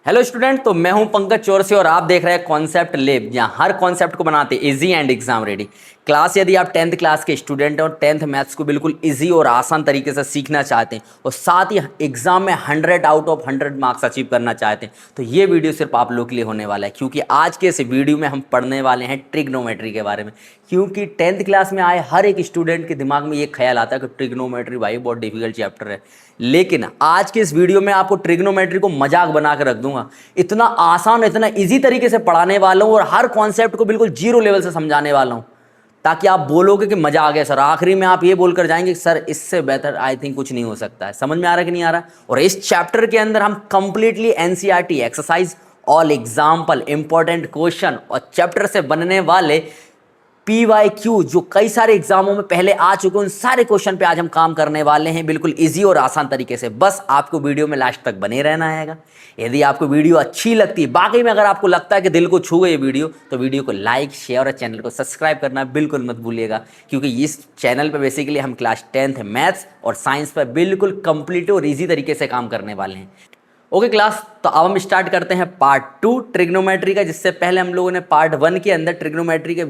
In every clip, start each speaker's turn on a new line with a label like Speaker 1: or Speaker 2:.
Speaker 1: Hello student, तो मैं हूं पंकज चौरसिया और आप देख रहे हैं कॉन्सेप्ट लैब, जहां हर कॉन्सेप्ट को बनाते हैं easy and exam ready. Class यदि आप 10th क्लास के स्टूडेंट हैं और 10th मैथ्स को बिल्कुल इजी और आसान तरीके से सीखना चाहते हैं और साथ ही एग्जाम में 100 आउट ऑफ 100 मार्क्स अचीव करना चाहते हैं, तो ये वीडियो सिर्फ आप लोग के लिए होने वाला है। क्योंकि आज के इस वीडियो में हम पढ़ने वाले हैं ट्रिग्नोमेट्री के बारे में। क्योंकि 10th क्लास में आए हर एक स्टूडेंट के दिमाग में ये ख्याल आता है कि ट्रिग्नोमेट्री भाई बहुत डिफिकल्ट चैप्टर है, लेकिन आज के इस वीडियो में आपको ट्रिग्नोमेट्री को मजाक बना के रख दूंगा। इतना आसान, इतना इजी तरीके से पढ़ाने वाला हूं और हर कॉन्सेप्ट को बिल्कुल जीरो लेवल से समझाने वाला हूं, ताकि आप बोलोगे कि मजा आ गया सर। आखिरी में आप ये बोलकर जाएंगे कि सर इससे बेहतर आई थिंक कुछ नहीं हो सकता है। समझ में आ रहा है कि नहीं आ रहा? और इस चैप्टर के अंदर हम completely NCERT exercise, all example, important question और चैप्टर से बनने वाले PYQ जो कई सारे एग्जामों में पहले आ चुके हैं, उन सारे क्वेश्चन पे आज हम काम करने वाले हैं बिल्कुल इजी और आसान तरीके से। बस आपको वीडियो में लास्ट तक बने रहना है। यदि आपको वीडियो अच्छी लगती है, बाकी में अगर आपको लगता है कि दिल को छू गई ये वीडियो, तो वीडियो को लाइक, शेयर और चैनल को सब्सक्राइब करना बिल्कुल मत भूलिएगा। क्योंकि इस चैनल पर बेसिकली हम क्लास 10th मैथ्स और साइंस पर बिल्कुल कंप्लीट और ईजी तरीके से काम करने वाले हैं। ओके क्लास, तो अब हम स्टार्ट करते हैं पार्ट 2 ट्रिग्नोमेट्री का। जिससे पहले हम लोगों ने पार्ट 1 के अंदर ट्रिग्नोमेट्री के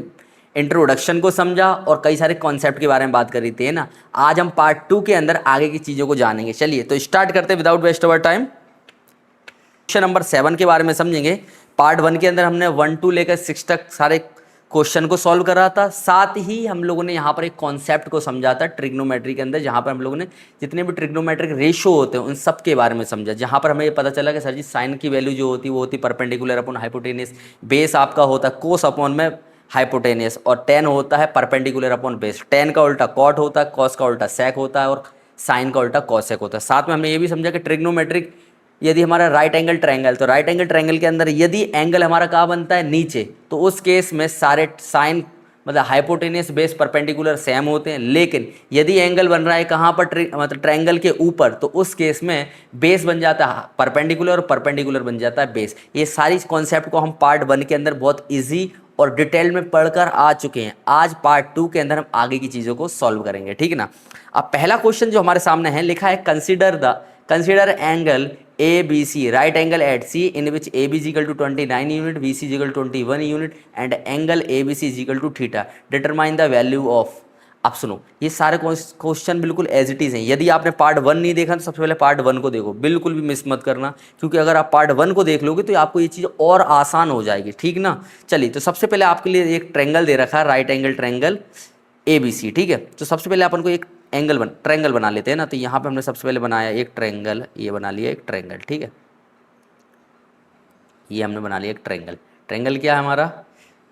Speaker 1: इंट्रोडक्शन को समझा और कई सारे कॉन्सेप्ट के बारे में बात करी थी, है ना। आज हम पार्ट 2 के अंदर आगे की चीज़ों को जानेंगे। चलिए तो स्टार्ट करते हैं without waste over time. Question number 7 के बारे में समझेंगे। पार्ट 1 के अंदर हमने 1 to लेकर 6 तक सारे क्वेश्चन को सॉल्व करा था। साथ ही हम लोगों ने यहाँ पर एक कॉन्सेप्ट को समझा था ट्रिग्नोमेट्री के अंदर, जहाँ पर हम लोगों ने जितने भी ट्रिग्नोमेट्रिक रेशो होते हैं उन सब के बारे में समझा। जहाँ पर हमें ये पता चला कि सर जी साइन की वैल्यू जो होती है वो होती है परपेंडिकुलर अपॉन हाइपोटेनियस, बेस आपका होता है कोस अपॉन में हाइपोटेनियस, और टेन होता है परपेंडिकुलर अपॉन बेस। टेन का उल्टा कॉट होता है, कॉस का उल्टा सेक होता है और साइन का उल्टा कॉसेक होता है। साथ में हमने ये भी समझा कि ट्रिग्नोमेट्रिक यदि हमारा राइट एंगल ट्रायंगल, तो राइट एंगल ट्रायंगल के अंदर यदि एंगल हमारा कहाँ बनता है, नीचे, तो उस केस में सारे साइन मतलब हाइपोटेनियस बेस परपेंडिकुलर सेम होते हैं। लेकिन यदि एंगल बन रहा है कहाँ पर, मतलब ट्रायंगल के ऊपर, तो उस केस में बेस बन जाता है परपेंडिकुलर और परपेंडिकुलर बन जाता है बेस। ये सारी कॉन्सेप्ट को हम पार्ट 1 के अंदर बहुत ईजी और डिटेल में पढ़कर आ चुके हैं। आज पार्ट 2 के अंदर हम आगे की चीज़ों को सॉल्व करेंगे, ठीक है ना। अब पहला क्वेश्चन जो हमारे सामने है, लिखा है consider angle ABC, right angle at C in which AB is equal to 29 unit, BC is equal to 21 unit and angle ABC is equal to theta. Determine the value of। अब सुनो, ये सारे क्वेश्चन बिल्कुल as it is हैं। यदि आपने part 1 नहीं देखा तो सबसे पहले पार्ट 1 को देखो, बिल्कुल भी मिस मत करना। क्योंकि अगर आप पार्ट 1 को देख लोगे तो आपको ये चीज़ और आसान हो जाएगी, ठीक ना। चलिए, तो सबसे पहले आपके लिए एक ट्रायंगल दे रखा है, राइट एंगल ट्रायंगल ABC, ठीक है। तो सबसे पहले अपन को एक ट्रायंगल बना लेते हैं ना। तो यहाँ पे हमने सबसे पहले बनाया एक ट्रायंगल, ये बना लिया एक ट्रायंगल, ठीक है। ये हमने बना लिया एक ट्रायंगल। ट्रायंगल क्या है हमारा?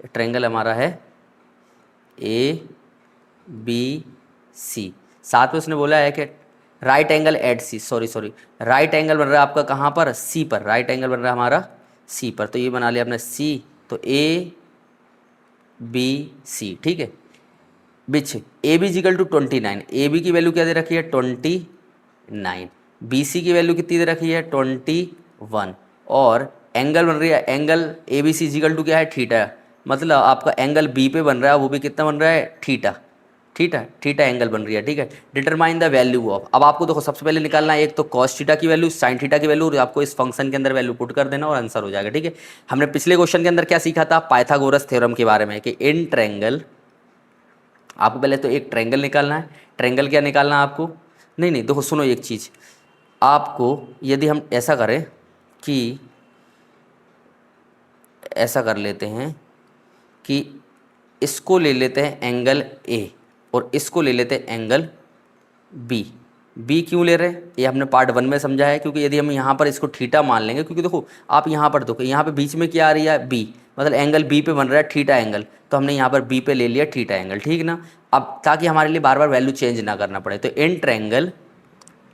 Speaker 1: ट्रायंगल हमारा है ABC। साथ में उसने बोला है कि right angle at C, sorry right angle बन रहा है आपका कहाँ पर, C पर। राइट एंगल बन रहा है हमारा C पर। तो ये बना लिया अपने C, तो ABC, ठीक है। बिच AB इजिकल टू 29, AB की वैल्यू क्या दे रखी है 29, BC की वैल्यू कितनी दे रखी है 21, और एंगल बन रही है एंगल ABC इजिकल टू क्या है थीटा। मतलब आपका एंगल B पे बन रहा है, वो भी कितना बन रहा है थीटा एंगल बन रही है, ठीक है। Determine the value of. अब आपको देखो सबसे पहले निकालना है एक तो कॉस थीटा की वैल्यू, साइन थीटा की वैल्यू, और आपको इस फंक्शन के अंदर वैल्यू पुट कर देना और आंसर हो जाएगा, ठीक है। हमने पिछले क्वेश्चन के अंदर क्या सीखा था, पाइथागोरस थ्योरम के बारे में, कि इन ट्रायंगल, आपको पहले तो एक ट्रायंगल निकालना है। ट्रायंगल क्या निकालना है आपको, नहीं देखो सुनो एक चीज़, आपको यदि हम ऐसा करें कि ऐसा कर लेते हैं कि इसको ले लेते हैं एंगल A और इसको ले लेते हैं एंगल B क्यों ले रहे हैं, ये हमने पार्ट 1 में समझा है। क्योंकि यदि हम यहाँ पर इसको थीटा मान लेंगे, क्योंकि देखो आप यहाँ पर देखो, यहाँ पे बीच में क्या आ रही है B, मतलब एंगल B पे बन रहा है थीटा एंगल, तो हमने यहाँ पर B पे ले लिया थीटा एंगल, ठीक ना। अब ताकि हमारे लिए बार बार वैल्यू चेंज ना करना पड़े, तो इन ट्रायंगल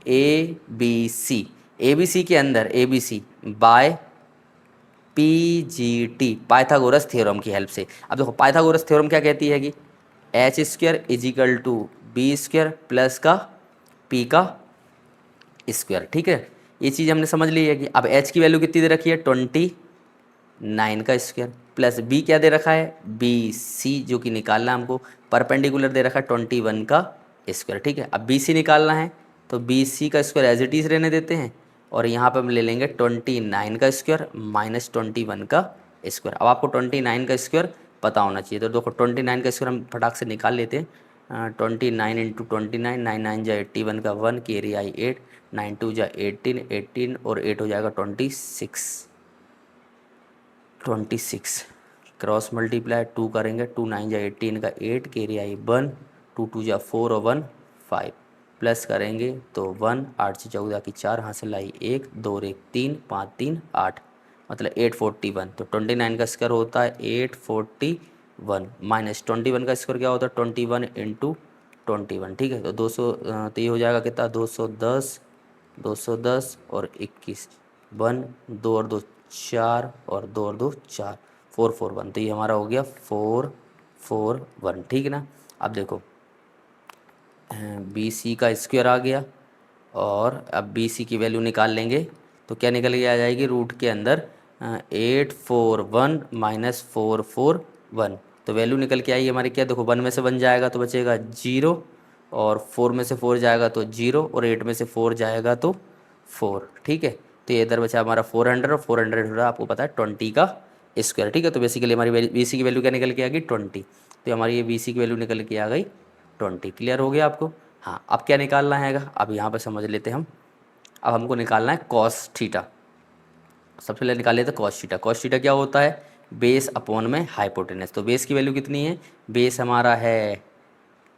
Speaker 1: ABC के अंदर ABC by PGT, Pythagoras theorem की हेल्प से। अब देखो पाइथागोरस थ्योरम क्या कहती है कि h square is equal to B square plus का P का स्क्वायर, ठीक है। ये चीज़ हमने समझ ली है कि अब h की वैल्यू कितनी दे रखी है 29 का स्क्वायर, प्लस B क्या दे रखा है BC, जो कि निकालना हमको परपेंडिकुलर दे रखा है 21 का स्क्वायर, ठीक है। अब BC निकालना है तो BC का स्क्वायर एज इट इज़ रहने देते हैं, और यहाँ पे हम ले लेंगे 29 का स्क्वायर माइनस 21 का स्क्वायर। अब आपको 29 का स्क्वायर पता होना चाहिए, तो देखो 29 का स्क्वायर हम फटाक से निकाल लेते हैं। 29 इंटू 29, 9 9 जा 81 का 1, कैरी आई 8, 9 2 जा 18, 18 और 8 हो जाएगा 26, 26 क्रॉस मल्टीप्लाई 2 करेंगे, 2 9 जा 18 का 8, कैरी आई 1, 2 2 जा 4 और 1 5, प्लस करेंगे तो 1, 8 से 14 की 4, हासिल आई 1, 2 और 1 3, 5 3 8, मतलब 841। तो 29 का स्क्वायर होता है 841 माइनस 21 का स्क्वायर क्या होता है 21 इंटू 21, ठीक है। तो 200, तो ये हो जाएगा कितना 210, 210 और 21, 1 2 और 2 4 और 2 और 2 4, 441। तो ये हमारा हो गया 441, ठीक है ना। अब देखो बी सी का स्क्वायर आ गया, और अब बी सी की वैल्यू निकाल लेंगे तो क्या निकल के आ जाएगी रूट के अंदर 841 माइनस 441। तो वैल्यू निकल के आई हमारी क्या, देखो 1 में से 1 जाएगा तो बचेगा 0, और 4 में से 4 जाएगा तो 0, और 8 में से 4 जाएगा तो 4, ठीक है। तो ये इधर बचा हमारा 400, और 400 हो रहा है आपको पता है 20 का स्क्वायर, ठीक है। तो बेसिकली हमारी बी सी की वैल्यू क्या निकल के आ गई 20। तो हमारी ये बी सी की वैल्यू निकल के आ गई 20। क्लियर हो गया आपको। हाँ, अब क्या निकालना हैगा, अब यहाँ पर समझ लेते हैं हम। अब हमको निकालना है कॉस थीटा। सबसे पहले निकाल लेते हैं कॉस थीटा। कॉस थीटा क्या होता है, बेस अपॉन में हाइपोटेनस। तो बेस की वैल्यू कितनी है, बेस हमारा है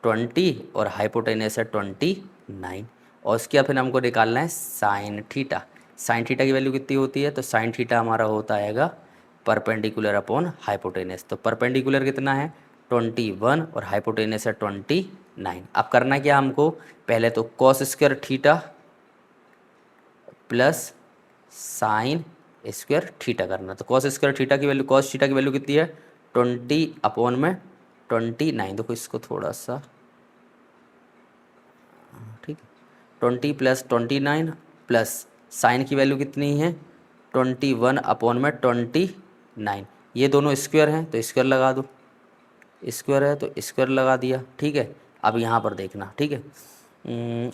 Speaker 1: 20 और हाइपोटेनस है 29, और उसके बाद फिर हमको निकालना है साइन थीटा। साइन थीटा की वैल्यू कितनी होती है, तो साइन थीटा हमारा होता हैगा परपेंडिकुलर अपॉन हाइपोटेनस। तो परपेंडिकुलर कितना है 21 और हाइपोटेनस है 29। अब करना क्या हमको, पहले तो cos square theta plus sine square theta करना। तो कॉस स्क्वायर थीटा की वैल्यू, कॉस थीटा की वैल्यू कितनी है 20 अपॉन में 29। देखो इसको थोड़ा सा, ठीक है, 20 प्लस 29 प्लस साइन की वैल्यू कितनी है 21 अपॉन में 29। ये दोनों स्क्वायर हैं तो स्क्वायर लगा दो, स्क्वायर है तो स्क्वायर लगा दिया, ठीक है। अब यहाँ पर देखना, ठीक है।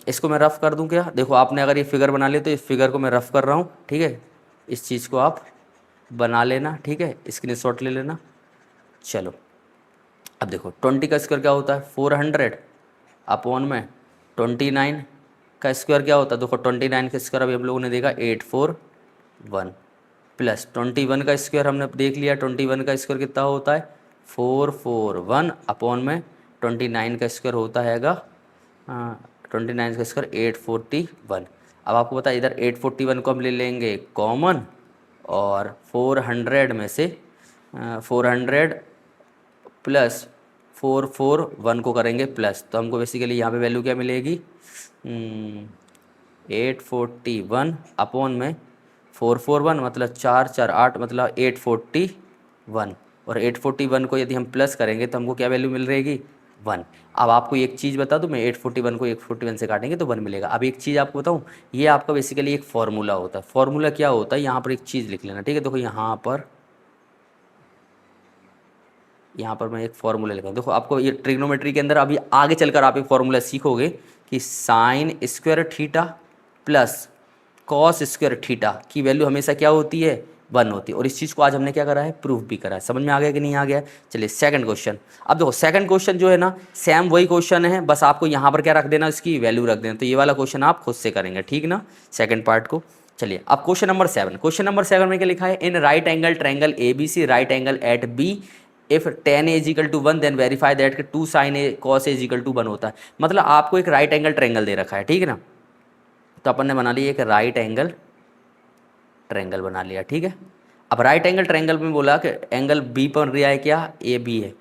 Speaker 1: इसको मैं रफ़ कर दूं क्या, देखो आपने अगर ये फिगर बना लिया तो इस फिगर को मैं रफ़ कर रहा हूँ, ठीक है। इस चीज़ को आप बना लेना, ठीक है, स्क्रीनशॉट ले लेना। चलो अब देखो 20 का स्क्वायर क्या होता है 400 अपॉन में 29 का स्क्वायर क्या होता है, देखो 29 का स्क्वायर अभी हम लोगों ने देखा 841 प्लस 21 का स्क्वायर हमने देख लिया, 21 का स्क्वायर कितना होता है 441 अपॉन में 29 का स्क्वायर होता हैगा 29 का स्क्वायर 841। अब आपको पता है इधर 841 को हम ले लेंगे कॉमन, और 400 में से 400 प्लस 441 को करेंगे प्लस, तो हमको बेसिकली यहाँ पे वैल्यू क्या मिलेगी 841 अपॉन में 441 मतलब 4 4 8 मतलब 841, और 841 को यदि हम प्लस करेंगे तो हमको क्या वैल्यू मिल रहेगी 1। अब आपको एक चीज़ बता दूं, मैं 841 को 841 से काटेंगे तो 1 मिलेगा। अब एक चीज़ आपको बताऊं, ये आपका बेसिकली एक फॉर्मूला होता है। फॉर्मूला क्या होता है, यहाँ पर एक चीज़ लिख लेना, ठीक है। देखो यहाँ पर मैं एक फॉर्मूला लिखा हूँ। देखो आपको ये ट्रिग्नोमेट्री के अंदर अभी आगे चलकर आप एक फॉर्मूला सीखोगे कि sine square theta plus cos square theta की वैल्यू हमेशा क्या होती है 1 होती है। और इस चीज़ को आज हमने क्या करा है प्रूफ भी करा है। समझ में आ गया कि नहीं आ गया। चलिए सेकंड क्वेश्चन। अब देखो सेकंड क्वेश्चन जो है ना सेम वही क्वेश्चन है, बस आपको यहाँ पर क्या रख देना, इसकी वैल्यू रख देना। तो ये वाला क्वेश्चन आप खुद से करेंगे, ठीक ना, सेकंड पार्ट को। चलिए अब क्वेश्चन नंबर 7। क्वेश्चन नंबर 7 में क्या लिखा है, in right angle triangle ABC right angle at B if tan a is equal to 1 then verify that 2 sin a cos a is equal to 1 होता है। मतलब आपको एक राइट एंगल ट्रायंगल दे रखा है, ठीक है ना। तो अपन ने बना लिया एक राइट एंगल ट्रायंगल बना लिया, ठीक है। अब राइट एंगल ट्रायंगल में बोला कि एंगल बी पर रिया है क्या ए बी है,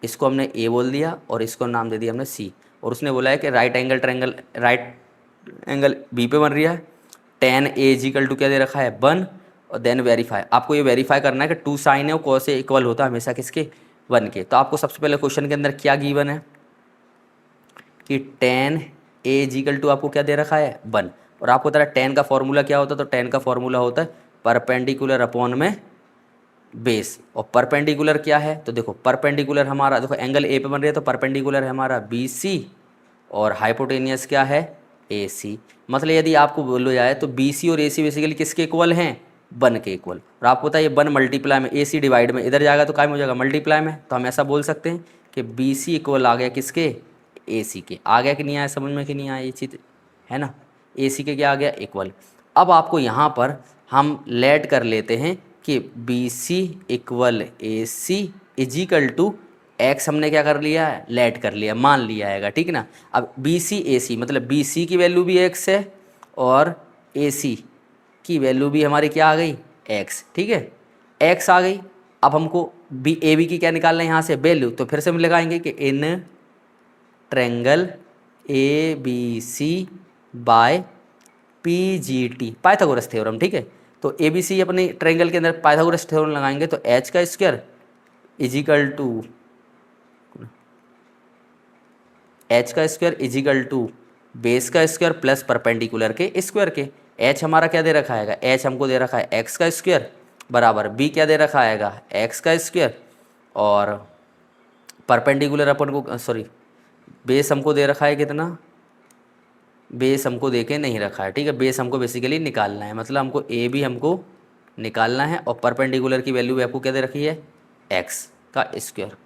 Speaker 1: इसको हमने ए बोल दिया और इसको नाम दे दिया हमने सी। और उसने बोला है कि right angle triangle right angle B पे बन रहा है, tan a इजिकल टू क्या दे रखा है 1, और देन वेरीफाई। आपको ये वेरीफाई करना है कि 2 sin है वो cos से इक्वल होता है हमेशा किसके 1 के। तो आपको सबसे पहले क्वेश्चन के अंदर क्या गिवन है कि tan a इजिकल टू आपको क्या दे रखा है 1, और आपको पता है tan का फॉर्मूला क्या होता है, तो tan का फॉर्मूला होता है परपेंडिकुलर अपॉन में बेस। और परपेंडिकुलर क्या है, तो देखो परपेंडिकुलर हमारा देखो एंगल ए पे बन रही है तो परपेंडिकुलर है हमारा BC, और हाइपोटेनियस क्या है ए सी। मतलब यदि आपको बोलो जाए तो बी सी और ए सी बेसिकली किसके इक्वल हैं, 1 के इक्वल। और आपको पता है ये 1 मल्टीप्लाई में ए सी डिवाइड में इधर जाएगा तो काय में हो जाएगा, मल्टीप्लाई में। तो हम ऐसा बोल सकते हैं कि बी सी इक्वल आ गया किसके, ए सी के। आ गया कि नहीं आया समझ में, कि नहीं आया ये चीज़, है ना। ए सी के क्या आ गया, इक्वल। अब आपको यहाँ पर हम लेट कर लेते हैं कि B C equal A C is equal to X, हमने क्या कर लिया है, लेट कर लिया, मान लिया है, ठीक ना। अब बी सी ए सी मतलब बी सी की वैल्यू भी एक्स है और ए सी की वैल्यू भी हमारी क्या आ गई, एक्स, ठीक है, एक्स आ गई। अब हमको बी ए बी की क्या निकालना है यहाँ से, वैल्यू। तो फिर से हम लगाएंगे कि in triangle A B C by P G T, Pythagoras theorem, ठीक है। तो ए बी सी अपने ट्रेंगल के अंदर पाइथागोरस थ्योरम लगाएंगे तो एच का स्क्वायर इजिकल टू एच का स्क्वायर इजिकल टू बेस का स्क्वायर प्लस परपेंडिकुलर के स्क्वायर के। एच हमारा क्या दे रखा है, एच हमको दे रखा है एक्स का स्क्वायर बराबर बी क्या दे रखा है, एक्स का स्क्वायर, और परपेंडिकुलर अपन को सॉरी बेस हमको दे रखा है कितना, बेस हमको दे के नहीं रखा है, ठीक है। बेस हमको बेसिकली निकालना है, मतलब हमको ए भी हमको निकालना है, और परपेंडिकुलर की वैल्यू भी आपको क्या दे रखी है, एक्स का स्क्वायर।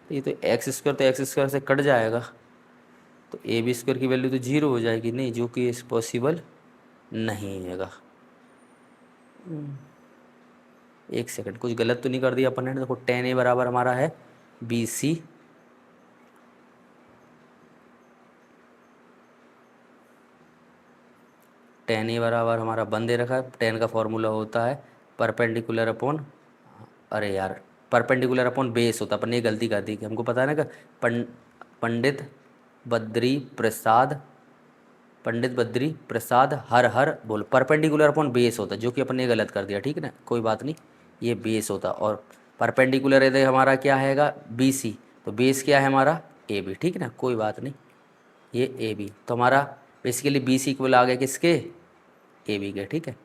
Speaker 1: तो ये तो एक्स स्क्वायर तो एक्स स्क्वायर से कट जाएगा, तो ए बी स्क्वायर की वैल्यू तो 0 हो जाएगी, नहीं, जो कि इस पॉसिबल नहीं हैगा। एक सेकंड, कुछ गलत तो नहीं कर दिया अपन ने। देखो tan ए बराबर हमारा है बी सी tan ए बराबर हमारा बन दे रखा है। tan का फॉर्मूला होता है परपेंडिकुलर अपॉन, अरे यार परपेंडिकुलर अपॉन बेस होता है, अपन ने गलती कर दी कि हमको पता है ना कि पंडित बद्री प्रसाद हर हर बोल, परपेंडिकुलर अपॉन बेस होता है, जो कि अपन ने गलत कर दिया, ठीक है ना, कोई बात नहीं, ये बेस होता। और परपेंडिकुलर यदि हमारा क्या हैगा बी सी, तो बेस क्या है हमारा ए बी, ठीक है ना, कोई बात नहीं, ये ए बी। तो हमारा बेसिकली बी सी इक्वल आ गया किसके, ए बी के, ठीक है,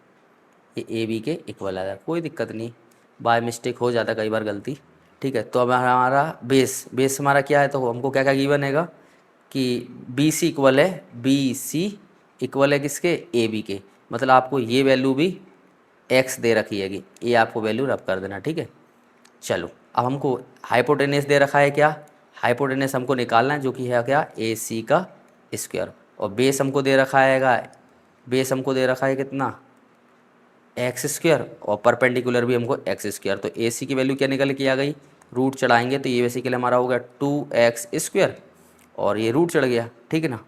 Speaker 1: ये ए बी के इक्वल आ गया, कोई दिक्कत नहीं, बाय मिस्टेक हो जाता है कई बार गलती, ठीक है। तो अब हमारा बेस हमारा क्या है, तो हमको क्या क्या गिवन हैगा कि बी सी इक्वल है, बी सी इक्वल है किसके, ए बी के। मतलब आपको ये वैल्यू भी एक्स दे रखी हैगी, ये आपको वैल्यू रब कर देना, ठीक है। चलो अब हमको हाइपोटेनस दे रखा है, क्या हाइपोटेनस हमको निकालना है, जो कि है क्या, ए सी का स्क्वायर, और बेस हमको दे रखा है, बेस हमको दे रखा है कितना, एक्स स्क्वायर, और परपेंडिकुलर भी हमको एक्स स्क्वायर। तो ए सी की वैल्यू क्या निकल के आ गई, रूट चढ़ाएंगे तो ये बेसिकली हमारा हो गया 2x स्क्वायर, और ये रूट चढ़ गया, ठीक है ना।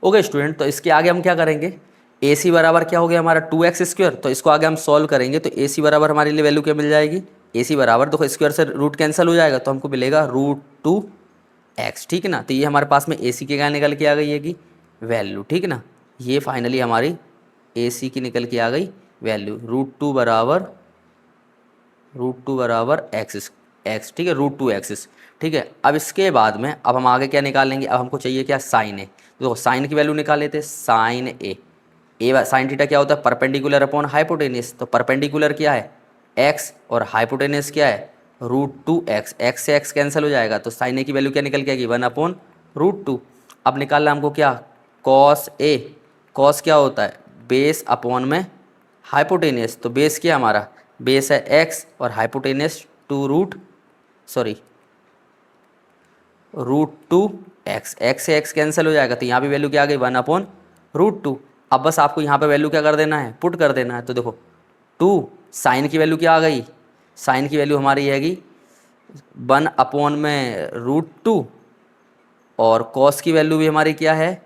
Speaker 1: ओके स्टूडेंट, तो इसके आगे हम क्या करेंगे, ए सी बराबर क्या हो गया हमारा 2x स्क्वायर, तो इसको आगे हम सॉल्व करेंगे। तो ए सी बराबर हमारे लिए वैल्यू क्या मिल जाएगी, ए सी बराबर देखो स्क्वायर से रूट कैंसिल हो जाएगा, तो हमको मिलेगा √2x, ठीक है ना। तो ये हमारे पास में ए सी के क्या निकल के आ गई है कि वैल्यू, ठीक है ना। ये फाइनली हमारी ए सी की निकल के आ गई वैल्यू, √2 बराबर एक्स, ठीक है, √2x, ठीक है। अब इसके बाद में अब हम आगे क्या निकालेंगे, अब हमको चाहिए क्या, साइन ए। देखो साइन की वैल्यू निकाल लेते हैं, साइन ए साइन थीटा क्या होता है, परपेंडिकुलर अपॉन हाइपोटेनस। तो परपेंडिकुलर क्या है एक्स, और हाइपोटेनस क्या है √2x, एक्स से एक्स कैंसिल हो जाएगा, तो साइन ए की वैल्यू क्या निकल के आएगी, 1/√2। अब निकालना हमको क्या, कॉस ए, कॉस क्या होता है बेस अपॉन में हाइपोटेनस, तो बेस क्या हमारा, बेस है एक्स और हाइपोटेनस √2x, एक्स से एक्स कैंसिल हो जाएगा, तो यहाँ पे वैल्यू क्या आ गई, 1/√2। अब बस आपको यहाँ पे वैल्यू क्या कर देना है, पुट कर देना है। तो देखो 2 साइन की वैल्यू क्या आ गई, साइन की वैल्यू हमारी हैगी 1/√2, और कॉस की वैल्यू भी हमारी क्या है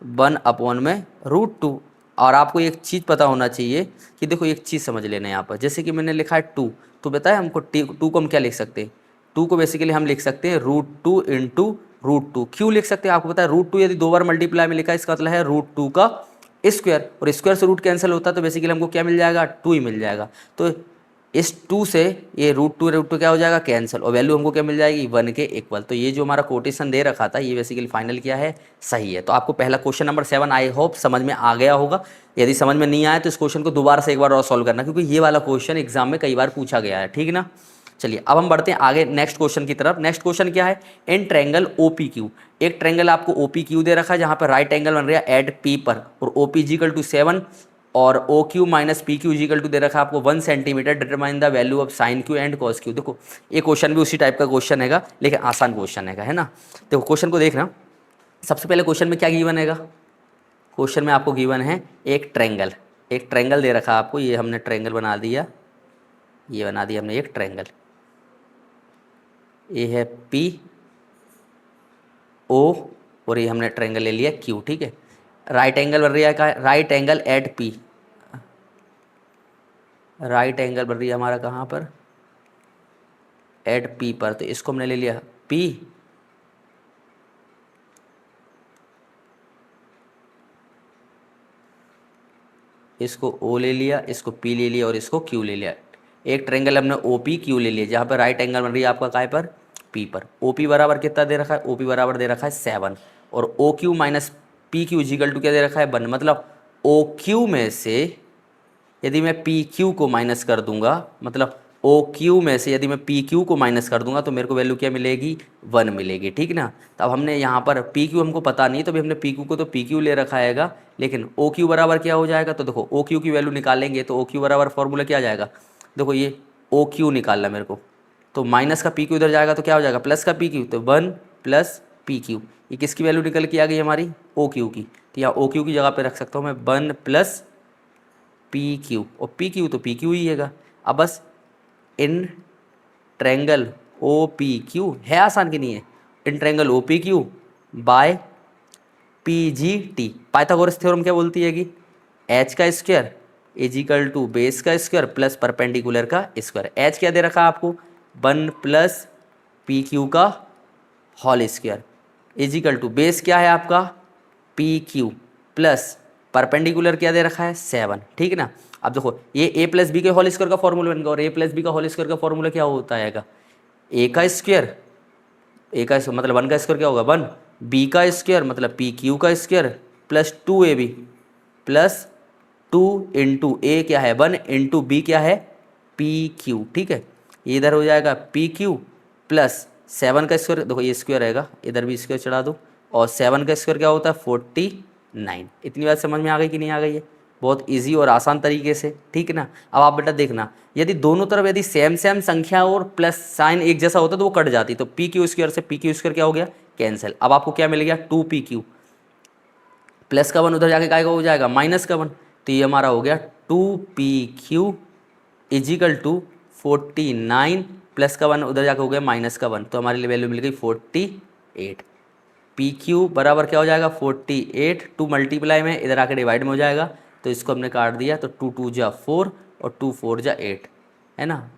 Speaker 1: 1/√2। और आपको एक चीज़ पता होना चाहिए कि देखो एक चीज़ समझ लेना यहाँ पर, जैसे कि मैंने लिखा है 2, तो बताया हमको 2 को हम क्या लिख सकते हैं, 2 को बेसिकली हम लिख सकते हैं √2 × √2। क्यों लिख सकते हैं आपको पता है, √2 यदि 2 बार मल्टीप्लाई में लिखा है, इसका मतलब है √2 का स्क्वायर, और स्क्वायर से रूट कैंसिल होता है, तो बेसिकली हमको क्या मिल जाएगा, 2 ही मिल जाएगा। तो इस 2 से ये √2 क्या हो जाएगा, कैंसिल, और वैल्यू हमको क्या मिल जाएगी, 1 के इक्वल। तो ये जो हमारा कोटेशन दे रखा था, ये बेसिकली फाइनल क्या है, सही है। तो आपको पहला क्वेश्चन नंबर 7 आई होप समझ में आ गया होगा। यदि समझ में नहीं आया तो इस क्वेश्चन को दोबारा से एक बार और सॉल्व करना, क्योंकि ये वाला क्वेश्चन एग्जाम में कई बार पूछा गया है, ठीक ना। चलिए अब हम बढ़ते हैं आगे नेक्स्ट क्वेश्चन की तरफ। नेक्स्ट क्वेश्चन क्या है, इन ट्रायंगल OPQ, एक ट्रायंगल आपको OPQ दे रखा है जहां पर राइट एंगल बन रहा है एट P पर और OP इक्वल टू 7 और OQ minus PQ equal to दे रखा है आपको 1 centimetre, determine the value of sine Q and cos Q। देखो ये क्वेश्चन भी उसी टाइप का क्वेश्चन हैगा लेकिन आसान क्वेश्चन है ना। देखो क्वेश्चन को देखना, सबसे पहले क्वेश्चन में क्या गिवन हैगा, क्वेश्चन में आपको गिवन है एक ट्रायंगल दे रखा है आपको, ये हमने ट्रायंगल बना दिया, ये बना दिया हमने एक ट्रायंगल, ये है P O और ये हमने ट्रायंगल ले लिया Q, ठीक है। राइट एंगल बन रही है, right angle at P, right angle बन रही है हमारा कहाँ पर, एट P पर, तो इसको हमने ले लिया P, इसको O ले लिया, इसको P ले लिया और इसको Q ले लिया। एक ट्रायंगल हमने OPQ ले लिया जहाँ पर राइट एंगल बन रही है आपका काय पर, P पर। OP बराबर कितना दे रखा है, OP बराबर दे रखा है 7 और OQ minus PQ equal to क्या दे रखा है 1। मतलब OQ में से यदि मैं PQ को माइनस कर दूंगा, मतलब OQ में से यदि मैं PQ को माइनस कर दूंगा तो मेरे को वैल्यू क्या मिलेगी, 1 मिलेगी, ठीक ना। तब हमने यहाँ पर PQ हमको पता नहीं तो भी हमने PQ को तो PQ ले रखा हैगा, लेकिन OQ बराबर क्या हो जाएगा, तो देखो OQ की वैल्यू निकालेंगे तो OQ बराबर फॉर्मूला क्या आ जाएगा, देखो ये OQ निकालना मेरे को, तो माइनस का PQ इधर जाएगा तो क्या हो जाएगा प्लस का PQ, तो 1 प्लस PQ, ये किसकी वैल्यू निकल के आ गई हमारी, OQ की। तो यहाँ OQ की जगह पे रख सकता हूँ मैं 1 प्लस PQ और PQ तो PQ ही हैगा। अब बस इन ट्रायंगल OPQ है, आसान की नहीं है, in triangle OPQ by PGT, Pythagoras theorem क्या बोलती है कि h का square is equal to base का स्क्वायर प्लस परपेंडिकुलर का स्क्वायर। h क्या दे रखा है आपको 1 प्लस PQ का whole square is equal to base क्या है आपका PQ प्लस परपेंडिकुलर क्या दे रखा है 7, ठीक है ना। अब देखो ये a प्लस बी के होल स्क्वायर का फॉर्मूला बनेगा और a प्लस बी का होल स्क्वायर का फॉर्मूला क्या होता है, a का स्क्वायर, a का मतलब 1 का स्क्वायर क्या होगा 1, b का स्क्वायर मतलब PQ का square plus 2ab plus 2 into a क्या है 1 इंटू बी क्या है PQ, ठीक है। ये इधर हो जाएगा PQ प्लस 7 का स्क्वायर, देखो ये स्क्वायर रहेगा, इधर भी स्क्वायर चढ़ा दो और 7 का स्क्वायर क्या होता है 49। इतनी बात समझ में आ गई कि नहीं आ गई है, बहुत इजी और आसान तरीके से, ठीक है ना। अब आप बेटा देखना, यदि दोनों तरफ यदि सेम संख्या और प्लस साइन एक जैसा होता तो वो कट जाती, तो PQ स्क्वायर से PQ स्क्वायर क्या हो गया कैंसिल। अब आपको क्या मिल गया 2PQ प्लस का 1 उधर जाके काय का हो जाएगा माइनस का 1, तो ये हमारा हो गया 2PQ इजिकल टू 49 प्लस का 1 उधर जाके हो गया माइनस का 1, तो हमारे लिए वैल्यू मिल गई 48। PQ बराबर क्या हो जाएगा 48, 2 मल्टीप्लाई में इधर आके डिवाइड में हो जाएगा, तो इसको हमने काट दिया, तो 2 2 जा 4 और 2 4 जा 8 है ना,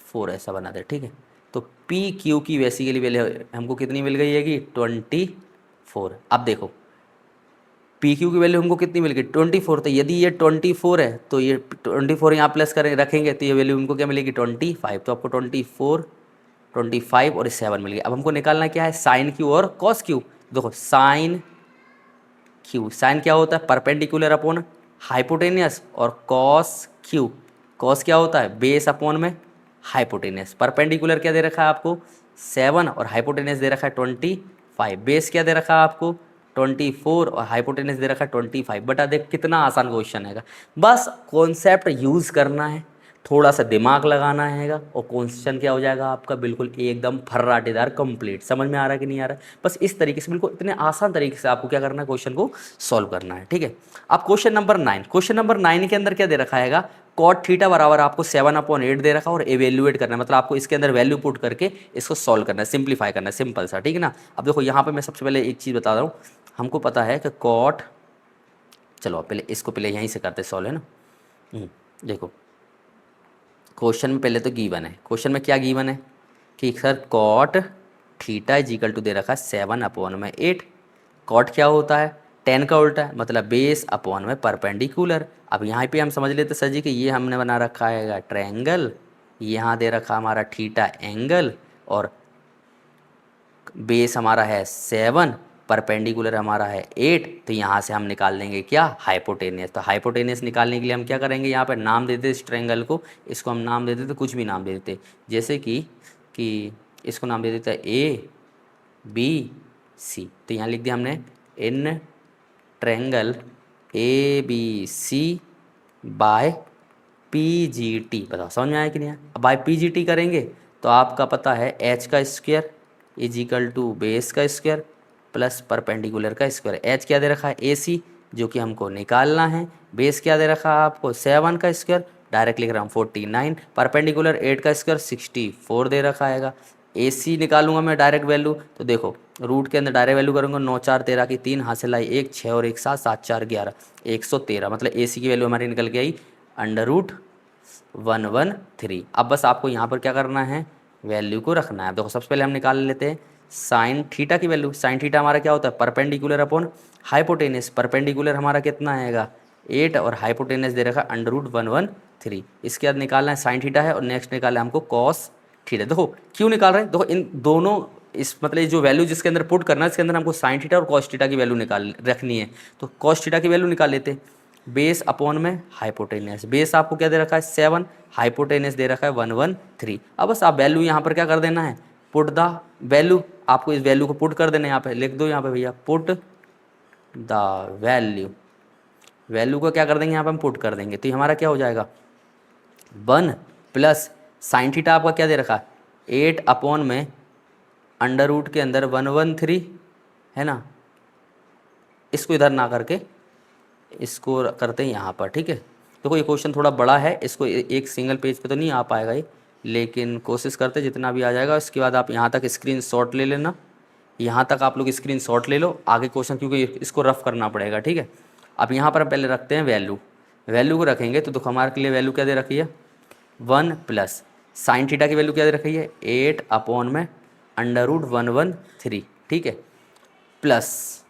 Speaker 1: 4 ऐसा बना दे, ठीक है। तो PQ की बेसिकली वैल्यू हमको कितनी मिल गई है 24। अब देखो PQ की वैल्यू हमको कितनी मिल गई 24, तो यदि ये 24 है तो ये 24 यहाँ प्लस करें रखेंगे तो ये वैल्यू हमको क्या मिलेगी 25, तो आपको 24 25 और 7 मिल गया। अब हमको निकालना क्या है साइन Q और कॉस Q। देखो साइन Q, साइन क्या होता है परपेंडिकुलर अपॉन हाइपोटेनियस और कॉस Q, कॉस क्या होता है बेस अपॉन में हाइपोटेनियस। परपेंडिकुलर क्या दे रखा है आपको 7 और हाइपोटेनियस दे रखा है 25, बेस क्या दे रखा है आपको 24 और हाइपोटेनियस दे रखा है 25। बटा देख कितना आसान क्वेश्चन है, बस कॉन्सेप्ट यूज़ करना है, थोड़ा सा दिमाग लगाना है और क्वेश्चन क्या हो जाएगा आपका बिल्कुल एकदम फर्राटेदार कंप्लीट। समझ में आ रहा है कि नहीं आ रहा है, बस इस तरीके से बिल्कुल इतने आसान तरीके से आपको क्या करना है क्वेश्चन को सॉल्व करना है, ठीक है। अब क्वेश्चन नंबर 9, क्वेश्चन नंबर 9 के अंदर क्या दे रखा है कॉट थीटा बराबर आपको 7/8 दे रखा है और एवेल्युएट करना है, मतलब आपको इसके अंदर वैल्यू पुट करके इसको सॉल्व करना है, सिंप्लीफाई करना है, सिंपल सा, ठीक है ना। अब देखो यहाँ पे मैं सबसे पहले एक चीज़ बता रहा हूँ, हमको पता है कि कॉट, चलो पहले इसको पहले यहीं से करते सॉल्व है ना। देखो क्वेश्चन में पहले तो गिवन है, क्वेश्चन में क्या गिवन है कि sir cot theta is equal to दे रखा है 7/8। कॉट क्या होता है tan का उल्टा है, मतलब बेस अपॉन में परपेंडिकुलर। अब यहाँ पे हम समझ लेते सर जी कि ये हमने बना रखा है ट्रायंगल, यहाँ दे रखा हमारा थीटा एंगल और बेस हमारा है 7 परपेंडिकुलर हमारा है 8, तो यहाँ से हम निकाल लेंगे क्या, हाइपोटेनियस। तो हाइपोटेनियस निकालने के लिए हम क्या करेंगे, यहाँ पर नाम देते इस ट्रायंगल को, इसको हम नाम दे देते, कुछ भी नाम दे देते, जैसे कि इसको नाम दे देते ए बी सी। तो यहाँ लिख दिया हमने in triangle A B C by P G T. बताओ समझ में आया कि नहीं आया। अब बाय पी जी टी करेंगे तो आपका पता है एच का square is equal to base का स्क्वायर प्लस परपेंडिकुलर का स्क्वायर। एच क्या दे रखा है, ए सी, जो कि हमको निकालना है। बेस क्या दे रखा है आपको, 7 का स्क्वायर, डायरेक्ट लिख रहा हूँ 49। परपेंडिकुलर 8 का स्क्वायर 64 दे रखा है। ए सी निकालूंगा मैं डायरेक्ट वैल्यू, तो देखो रूट के अंदर डायरेक्ट वैल्यू करूँगा, 9 4 13 की 3 हासिल आई 1, 6 और 1 7, 7 4 11, 113। मतलब ए सी की वैल्यू हमारी निकल के आई √113। अब बस आपको यहाँ पर क्या करना है, वैल्यू को रखना है। देखो सबसे पहले हम निकाल लेते हैं साइन थीटा की वैल्यू। साइन थीटा हमारा क्या होता है, परपेंडिकुलर अपॉन हाइपोटेनस। परपेंडिकुलर हमारा कितना आएगा 8 और हाइपोटेनस दे रखा √113। इसके बाद निकालना है साइन थीटा है और नेक्स्ट निकालना है हमको कॉस थीटा। देखो क्यों निकाल रहे हैं, देखो इन दोनों इस मतलब जो वैल्यू जिसके अंदर पुट करना है इसके अंदर हमको साइन थीटा और कॉस थीटा की वैल्यू निकाल रखनी है। तो कॉस थीटा की वैल्यू निकाल लेते हैं, बेस अपॉन में हाइपोटेनस। बेस आपको क्या दे रखा है 7, हाइपोटेनस दे रखा है 113। अब बस आप वैल्यू यहाँ पर क्या कर देना है, पुट द वैल्यू। आपको इस वैल्यू को पुट कर देना है, यहाँ पे लिख दो, यहाँ पे भैया पुट द वैल्यू। वैल्यू को क्या कर देंगे यहाँ पे हम पुट कर देंगे, तो ये हमारा क्या हो जाएगा 1 प्लस साइन थीटा आपका क्या दे रखा है 8 अपॉन में अंडर रूट के अंदर 113 है ना। इसको इधर ना करके इसको करते हैं यहाँ पर, ठीक है। देखो ये क्वेश्चन थोड़ा बड़ा है, इसको एक सिंगल पेज पे तो नहीं आ पाएगा ये, लेकिन कोशिश करते जितना भी आ जाएगा। उसके बाद आप यहाँ तक स्क्रीनशॉट ले लेना, यहाँ तक आप लोग स्क्रीनशॉट ले लो, आगे क्वेश्चन क्योंकि इसको रफ करना पड़ेगा, ठीक है। अब यहाँ पर पहले रखते हैं वैल्यू। वैल्यू को रखेंगे तो देखो हमारे के लिए वैल्यू क्या दे रखी है 1 प्लस साइन थीटा की वैल्यू क्या दे रखी है 8 अपॉन में √113, ठीक है, प्लस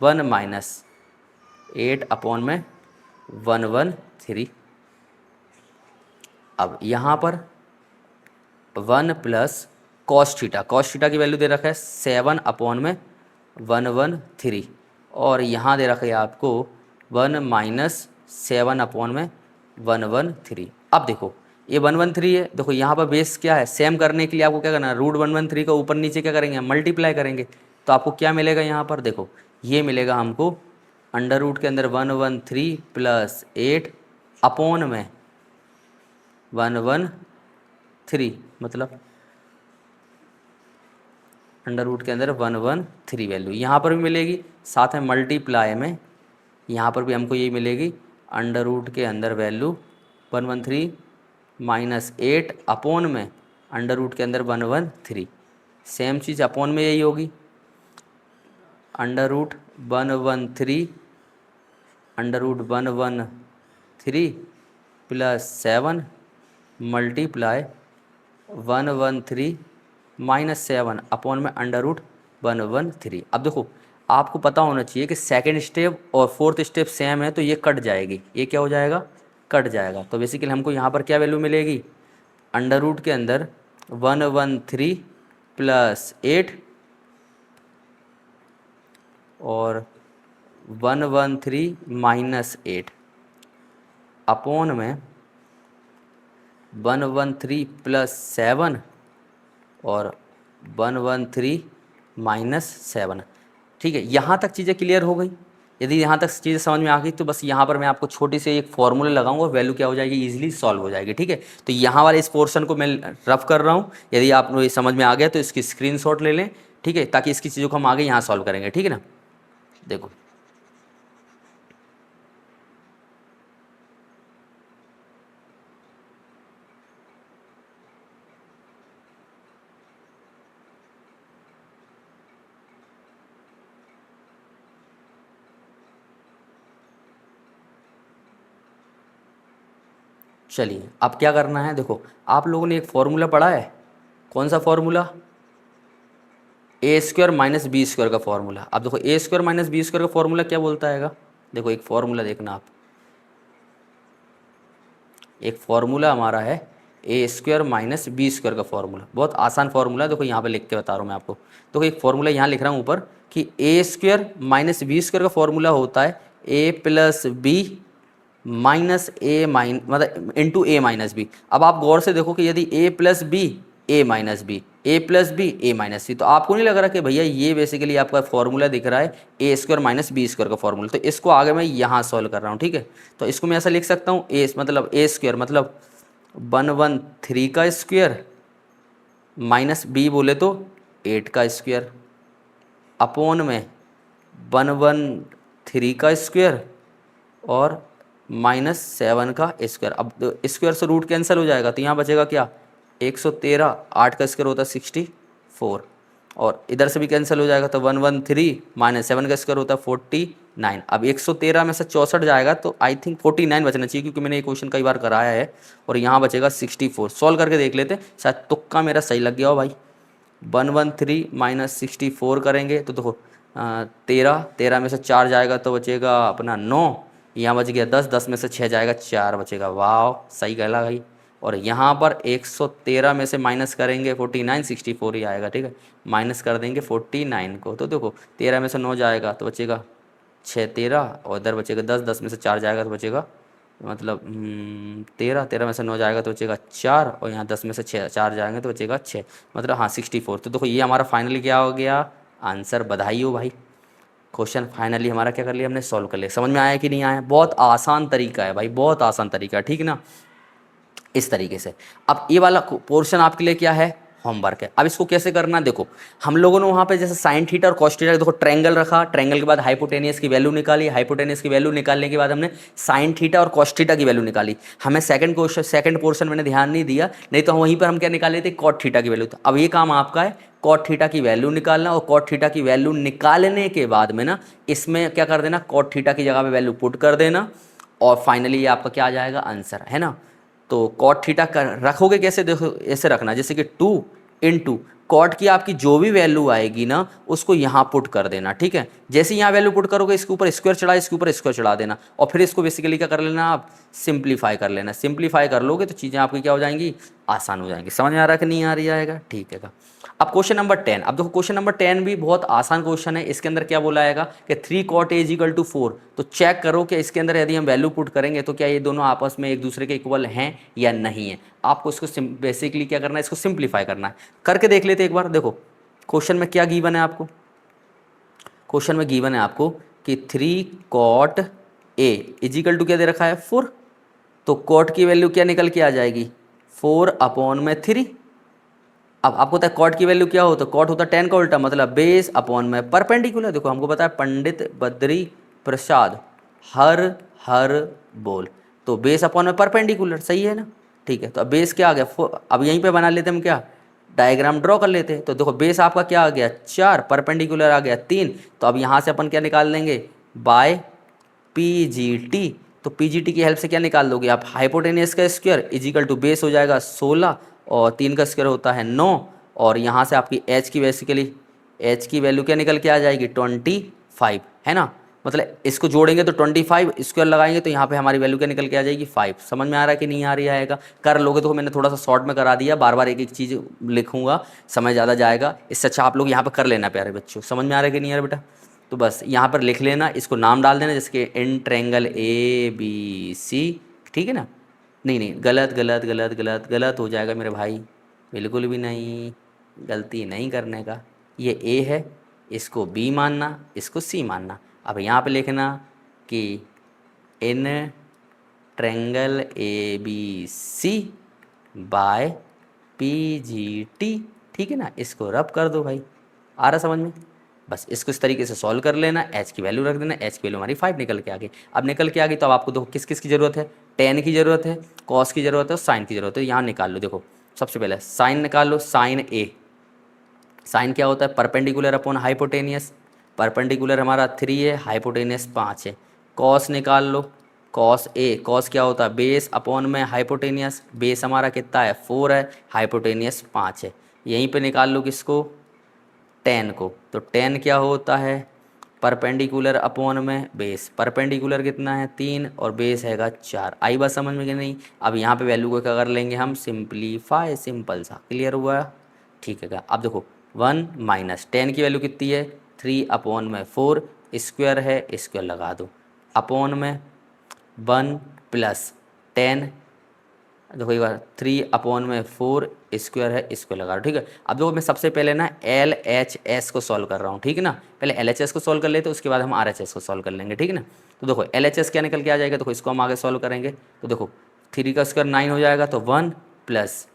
Speaker 1: 1 माइनस 8 अपॉन में 113। अब यहाँ पर 1 plus cos theta, cos theta की वैल्यू दे रखा है 7 अपॉन में 113, और यहाँ दे रखा है आपको 1 माइनस 7 अपॉन में 113। अब देखो ये 113 है, देखो यहाँ पर बेस क्या है, सेम करने के लिए आपको क्या करना है √113 का ऊपर नीचे क्या करेंगे मल्टीप्लाई करेंगे। तो आपको क्या मिलेगा यहाँ पर, देखो ये मिलेगा हमको अंडर रूट के अंदर 113 प्लस 8 अपॉन में 113, मतलब अंडर रूट के अंदर 113 वैल्यू यहाँ पर भी मिलेगी, साथ में मल्टीप्लाई में यहाँ पर भी हमको यही मिलेगी अंडर रूट के अंदर वैल्यू 113 माइनस 8 अपॉन में अंडर रूट के अंदर 113। सेम चीज़ अपॉन में यही होगी under root 113 under root 113 plus 7 multiply 113 minus 7 upon में अंडर रूट 113। अब देखो आपको पता होना चाहिए कि सेकंड स्टेप और फोर्थ स्टेप सेम है, तो ये कट जाएगी, ये क्या हो जाएगा कट जाएगा। तो बेसिकली हमको यहाँ पर क्या वैल्यू मिलेगी अंडर रूट के अंदर 113 प्लस 8 और 113 माइनस 8 अपॉन में 113 प्लस 7 और 113 माइनस 7, ठीक है। यहाँ तक चीज़ें क्लियर हो गई। यदि यहाँ तक चीज़ें समझ में आ गई तो बस यहाँ पर मैं आपको छोटी सी एक फॉर्मूला लगाऊंगा, वैल्यू क्या हो जाएगी इजीली सॉल्व हो जाएगी, ठीक है। तो यहाँ वाले इस पोर्शन को मैं रफ कर रहा हूँ, यदि आपको ये समझ में आ गया तो इसकी स्क्रीनशॉट ले लें, ठीक है, ताकि इसकी चीज़ों को हम आगे यहाँ सॉल्व करेंगे, ठीक है ना। देखो चलिए अब क्या करना है, देखो आप लोगों ने एक फॉर्मूला पढ़ा है, कौन सा फॉर्मूला a² माइनस b² का फॉर्मूला। अब देखो a² माइनस b² का फॉर्मूला क्या बोलता है, देखो एक फॉर्मूला देखना आप, एक फॉर्मूला हमारा है a² माइनस b² का फॉर्मूला, बहुत आसान फॉर्मूला है। देखो यहाँ पे लिख के बता रहा हूँ मैं आपको, देखो एक फॉर्मूला यहाँ लिख रहा हूँ ऊपर कि ए स्क्वायर माइनस बी स्क्वायर का फॉर्मूला होता है ए प्लस बी माइनस ए मतलब इंटू ए माइनस बी। अब आप गौर से देखो कि यदि ए प्लस बी ए माइनस बी, ए प्लस बी ए माइनस सी, तो आपको नहीं लग रहा कि भैया ये बेसिकली आपका फॉर्मूला दिख रहा है ए स्क्वायर माइनस बी स्क्वायर का फॉर्मूला। तो इसको आगे मैं यहाँ सॉल्व कर रहा हूँ, ठीक है। तो इसको मैं ऐसा लिख सकता हूँ ए मतलब ए स्क्वायर मतलब 113 का स्क्वायर माइनस बी बोले तो 8 का स्क्वायर अपॉन में 113 का स्क्वायर और -7 का स्क्वायर। अब स्क्वायर से रूट कैंसिल हो जाएगा तो यहाँ बचेगा क्या 113, 8 का स्क्वायर होता है 64 और इधर से भी कैंसिल हो जाएगा तो 113 -7 का स्क्वायर होता है 49। अब 113 में से 64 जाएगा तो आई थिंक 49 बचना चाहिए क्योंकि मैंने ये क्वेश्चन कई बार कराया है। और यहाँ बचेगा 64। सॉल्व करके देख लेते, शायद तुक्का मेरा सही लग गया हो भाई। 113 - 64 करेंगे तो देखो 13 में से 4 जाएगा तो बचेगा अपना 9, यहाँ बच गया 10 में से 6 जाएगा 4 बचेगा। वाह सही कहला भाई। और यहाँ पर 113 में से माइनस करेंगे 49, 64 ही आएगा, ठीक है। माइनस कर देंगे 49 को तो देखो 13 में से 9 जाएगा तो बचेगा 6 13 और इधर बचेगा 10 में से 4 जाएगा तो बचेगा मतलब 13 में से 9 जाएगा तो बचेगा 4 और यहाँ 10 में से 4 जाएंगे तो बचेगा 6 मतलब हाँ 64। तो देखो ये हमारा फाइनली क्या हो गया आंसर। बधाई हो भाई, क्वेश्चन फाइनली हमारा क्या कर लिया हमने सॉल्व कर लिया। समझ में आया कि नहीं आया? बहुत आसान तरीका है भाई, बहुत आसान तरीका है, ठीक ना। इस तरीके से अब ये वाला पोर्शन आपके लिए क्या है होमवर्क है। अब इसको कैसे करना देखो, हम लोगों ने वहाँ पे जैसे साइन थीटा और कॉस थीटा देखो ट्रायंगल रखा, ट्रायंगल के बाद हाइपोटेनियस की वैल्यू निकाली, हाइपोटेनियस की वैल्यू निकालने के बाद हमने साइन थीटा और कॉस थीटा की वैल्यू निकाली। हमें सेकंड पोर्शन मैंने ध्यान नहीं दिया, नहीं तो वहीं पर हम क्या निकाल लेते कॉट थीटा की वैल्यू। तो अब ये काम आपका है कॉट थीटा की वैल्यू निकालना और कॉट थीटा की वैल्यू निकालने के बाद में ना इसमें क्या कर देना कॉट थीटा की जगह पे वैल्यू पुट कर देना और फाइनली ये आपका क्या आ जाएगा आंसर, है ना। तो कॉट थीटा रखोगे कैसे, देखो ऐसे रखना जैसे कि 2 इंटू कॉट की आपकी जो भी वैल्यू आएगी ना उसको यहाँ पुट कर देना, ठीक है। जैसे यहाँ वैल्यू पुट करोगे इसके ऊपर स्क्वायर चढ़ा, इसके ऊपर स्क्वायर चढ़ा देना और फिर इसको बेसिकली क्या कर लेना आप सिंप्लीफाई कर लेना। सिंप्लीफाई कर लोगे तो चीज़ें आपकी क्या हो जाएंगी आसान हो जाएंगी। समझ में आ रहा है कि नहीं आ रही आएगा, ठीक है। अब क्वेश्चन नंबर 10, अब देखो क्वेश्चन नंबर 10 भी बहुत आसान क्वेश्चन है। इसके अंदर क्या बोला आएगा कि 3 cot A = 4। तो चेक करो कि इसके अंदर यदि हम वैल्यू पुट करेंगे तो क्या ये दोनों आपस में एक दूसरे के इक्वल हैं या नहीं है। आपको इसको बेसिकली क्या करना है इसको सिंप्लीफाई करना है। करके देख लेते एक बार। देखो क्वेश्चन में क्या गिवन है आपको, क्वेश्चन में गिवन है आपको कि 3 cot A = क्या दे रखा है 4। तो cot की वैल्यू क्या निकल के आ जाएगी 4/3। अब आपको पता है कॉट की वैल्यू क्या होता है, कॉट होता है tan का उल्टा मतलब बेस अपॉन में परपेंडिकुलर। देखो हमको पता है पंडित बद्री प्रसाद हर हर बोल, तो बेस अपॉन में परपेंडिकुलर, सही है ना, ठीक है। तो अब बेस क्या आ गया, अब यहीं पे बना लेते हम क्या डायग्राम ड्रॉ कर लेते हैं। तो देखो बेस आपका क्या आ गया 4, परपेंडिकुलर आ गया 3। तो अब यहाँ से अपन क्या निकाल लेंगे बाय PGT। तो PGT की हेल्प से क्या निकाल दोगे आप हाइपोटेनियस का स्क्वायर = बेस हो जाएगा 16 और 3 का स्क्वायर होता है 9 और यहाँ से आपकी h की बेसिकली h की वैल्यू क्या निकल के आ जाएगी 25, है ना। मतलब इसको जोड़ेंगे तो 25 स्क्वायर लगाएंगे तो यहाँ पे हमारी वैल्यू क्या निकल के आ जाएगी 5। समझ में आ रहा है कि नहीं आ रही आएगा? कर लोगे तो मैंने थोड़ा सा शॉर्ट में करा दिया, बार बार एक एक चीज़ लिखूंगा समय ज़्यादा जाएगा, इससे अच्छा आप लोग यहाँ पर कर लेना प्यारे बच्चों। समझ में आ रहा है कि नहीं आ रहा बेटा? तो बस यहाँ पर लिख लेना, इसको नाम डाल देना जैसे कि इन ट्रायंगल ABC, ठीक है ना। नहीं नहीं गलत गलत गलत गलत गलत हो जाएगा मेरे भाई, बिल्कुल भी नहीं, गलती नहीं करने का। ये A है, इसको B मानना, इसको C मानना। अब यहाँ पे लिखना कि in triangle ABC by PGT, ठीक है ना। इसको रब कर दो भाई, आ रहा समझ में? बस इसको इस तरीके से सॉल्व कर लेना, h की वैल्यू रख देना, h की वैल्यू हमारी 5 निकल के आ गई। अब निकल के आ गई तो अब आपको देखो किस किस की ज़रूरत है, tan की ज़रूरत है, cos की ज़रूरत है और sin की ज़रूरत है। यहाँ निकाल लो, देखो सबसे पहले sin निकाल लो, sin A। sin क्या होता है परपेंडिकुलर अपॉन हाइपोटेनियस, परपेंडिकुलर हमारा 3 है, हाइपोटेनियस 5 है। cos निकाल लो, cos A, cos क्या होता है बेस अपॉन में हाइपोटेनियस, बेस हमारा कितना है 4 है, हाइपोटेनियस 5 है। यहीं पे निकाल लो किसको tan को। तो tan क्या होता है परपेंडिकुलर अपॉन में बेस, परपेंडिकुलर कितना है 3 और बेस हैगा 4। आई बात समझ में कि नहीं? अब यहाँ पे वैल्यू को क्या कर लेंगे हम सिंपल सा, क्लियर हुआ, ठीक है। अब देखो 1 - tan की वैल्यू कितनी है 3/4 स्क्वायर है, स्क्वायर लगा दो, अपॉन में 1 + 10, देखो एक बार 3/4 स्क्वायर है, स्क्वायर लगा रहा हूँ, ठीक है। अब देखो मैं सबसे पहले ना LHS को सॉल्व कर रहा हूँ, ठीक है ना। पहले LHS को सॉल्व कर लेते, उसके बाद हम RHS को सॉल्व कर लेंगे, ठीक है ना। तो देखो LHS क्या निकल के आ जाएगा, देखो इसको हम आगे सॉल्व करेंगे। तो देखो 3 का स्क्वायर 9 हो जाएगा, तो 1 +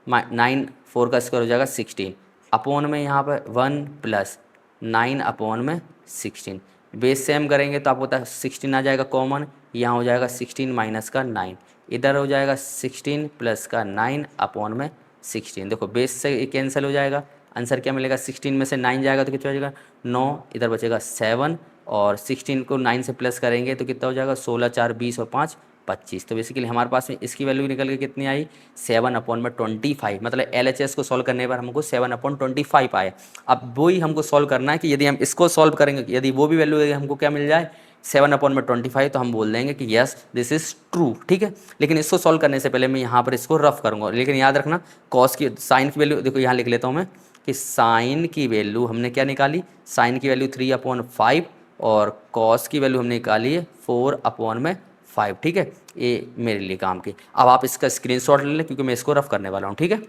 Speaker 1: 9, 4 का स्क्वायर हो जाएगा 16, अपॉन में यहाँ पर 1 + 9/16। बेस सेम करेंगे तो आपको पता है 16 आ जाएगा कॉमन, यहाँ हो जाएगा 16 माइनस का 9, इधर हो जाएगा 16 प्लस का 9/16। देखो बेस से कैंसिल हो जाएगा, आंसर क्या मिलेगा, 16 में से 9 जाएगा तो कितना हो जाएगा 9, इधर बचेगा 7, और 16 को 9 से प्लस करेंगे तो कितना हो जाएगा 16, 4, 20 और 5, 25। तो बेसिकली हमारे पास में इसकी वैल्यू निकल के कितनी आई 7/25, मतलब LHS को सॉल्व करने पर हमको 7/25 आए। अब वही हमको सॉल्व करना है कि यदि हम इसको सॉल्व करेंगे, यदि वो भी वैल्यू हमको क्या मिल जाए 7/25, तो हम बोल देंगे कि यस दिस इज ट्रू, ठीक है। लेकिन इसको सॉल्व करने से पहले मैं यहाँ पर इसको रफ करूँगा, लेकिन याद रखना कॉस की साइन की वैल्यू, देखो यहाँ लिख लेता हूँ मैं कि साइन की वैल्यू हमने क्या निकाली, साइन की वैल्यू 3/5 और कॉस की वैल्यू हमने निकाली है 4/5, ठीक है। ये मेरे लिए काम की। अब आप इसका स्क्रीनशॉट ले लें क्योंकि मैं इसको रफ करने वाला हूँ, ठीक है।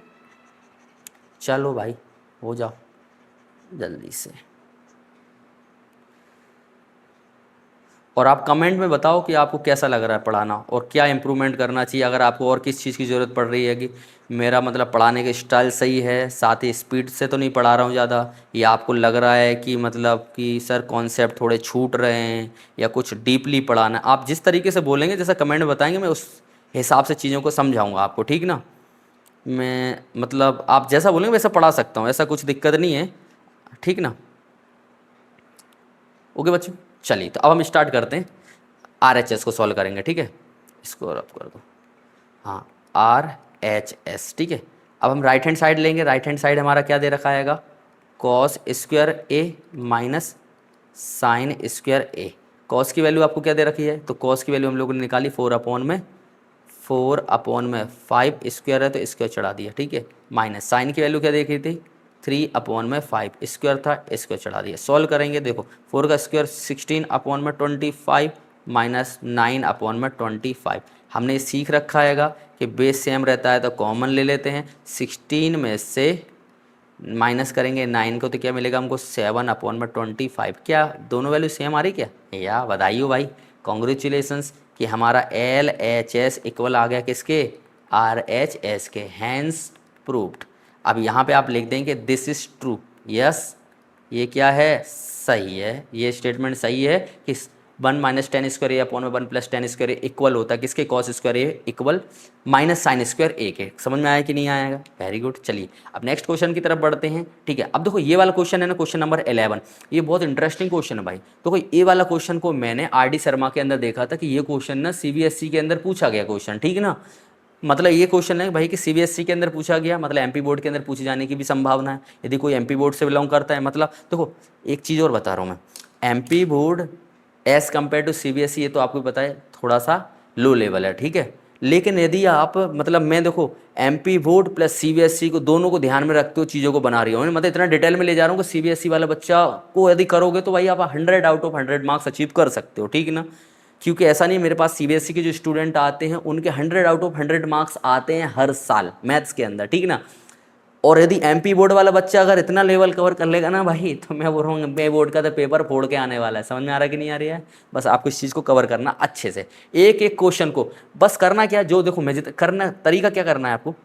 Speaker 1: चलो भाई हो जाओ जल्दी से, और आप कमेंट में बताओ कि आपको कैसा लग रहा है पढ़ाना और क्या इम्प्रूवमेंट करना चाहिए। अगर आपको और किस चीज़ की ज़रूरत पड़ रही है कि मेरा मतलब पढ़ाने का स्टाइल सही है, साथ ही स्पीड से तो नहीं पढ़ा रहा हूँ ज़्यादा, या आपको लग रहा है कि मतलब कि सर कॉन्सेप्ट थोड़े छूट रहे हैं या कुछ डीपली पढ़ाना है, आप जिस तरीके से बोलेंगे, जैसा कमेंट में बताएंगे, मैं उस हिसाब से चीज़ों को समझाऊँगा आपको, ठीक ना। मैं मतलब आप जैसा बोलेंगे वैसा पढ़ा सकता हूँ, ऐसा कुछ दिक्कत नहीं है, ठीक ना। ओके बच्चों, चलिए तो अब हम स्टार्ट करते हैं, RHS को सॉल्व करेंगे, ठीक है। इसको रब कर दो, हाँ RHS, ठीक है। अब हम राइट हैंड साइड लेंगे, राइट हैंड साइड हमारा क्या दे रखा हैगा, cos square A minus sine square A। Cos की वैल्यू आपको क्या दे रखी है, तो कॉस की वैल्यू हम लोगों ने निकाली 4/5 स्क्वायर है तो स्क्वायर चढ़ा दिया, ठीक है। माइनस साइन की वैल्यू क्या देखी थी 3/5 स्क्वायर था, स्क्वायर चढ़ा दिया। सॉल्व करेंगे, देखो 4 का स्क्वायर 16/25 माइनस 9/25। हमने ये सीख रखा हैगा कि बेस सेम रहता है तो कॉमन ले लेते हैं, 16 में से माइनस करेंगे 9 को तो क्या मिलेगा हमको 7/25। क्या दोनों वैल्यू सेम आ रही क्या, या बधाई हो भाई, कॉन्ग्रेचुलेसन्स कि हमारा LHS इक्वल आ गया किसके, RHS के, हैंस प्रूव्ड। अब यहाँ पे आप लिख देंगे दिस इज ट्रू, यस ये क्या है, सही है, ये स्टेटमेंट सही है कि 1 - 10 स्क्वायर ए अपॉन में 1 + 10 स्क्वायर ए इक्वल होता है किसके, कॉस स्क्वायर ए इक्वल माइनस साइन स्क्वायर ए के। समझ में आया कि नहीं आएगा, वेरी गुड। चलिए अब नेक्स्ट क्वेश्चन की तरफ बढ़ते हैं, ठीक है। अब देखो ये वाला क्वेश्चन है ना, क्वेश्चन नंबर 11, ये बहुत इंटरेस्टिंग क्वेश्चन है भाई। देखो ये वाला क्वेश्चन को मैंने RD शर्मा के अंदर देखा था कि ये क्वेश्चन ना CBSE के अंदर पूछा गया क्वेश्चन, ठीक है ना। मतलब ये क्वेश्चन है भाई कि CBSE के अंदर पूछा गया, मतलब MP बोर्ड के अंदर पूछे जाने की भी संभावना है यदि कोई MP बोर्ड से बिलोंग करता है। मतलब देखो एक चीज़ और बता रहा हूँ मैं, MP board as compare to CBSE ये तो आपको पता है थोड़ा सा लो लेवल है, ठीक है। लेकिन यदि आप मतलब मैं देखो MP बोर्ड प्लस CBSE को दोनों को ध्यान में रखते हो चीज़ों को बना रही हूँ, मतलब इतना डिटेल में ले जा रहा हूँ कि CBSE वाला बच्चा को यदि करोगे तो भाई आप 100 आउट ऑफ 100 मार्क्स अचीव कर सकते हो, ठीक है ना। क्योंकि ऐसा नहीं, मेरे पास CBSE के जो स्टूडेंट आते हैं उनके 100 आउट ऑफ 100 मार्क्स आते हैं हर साल मैथ्स के अंदर, ठीक ना। और यदि MP बोर्ड वाला बच्चा अगर इतना लेवल कवर कर लेगा ना भाई, तो मैं बोल रहा हूँ MP बोर्ड का तो पेपर फोड़ के आने वाला है। समझ में आ रहा है कि नहीं आ रही है, बस आपको इस चीज़ को कवर करना अच्छे से, एक एक क्वेश्चन को बस करना क्या, जो देखो मैं करना तरीका क्या करना है आपको,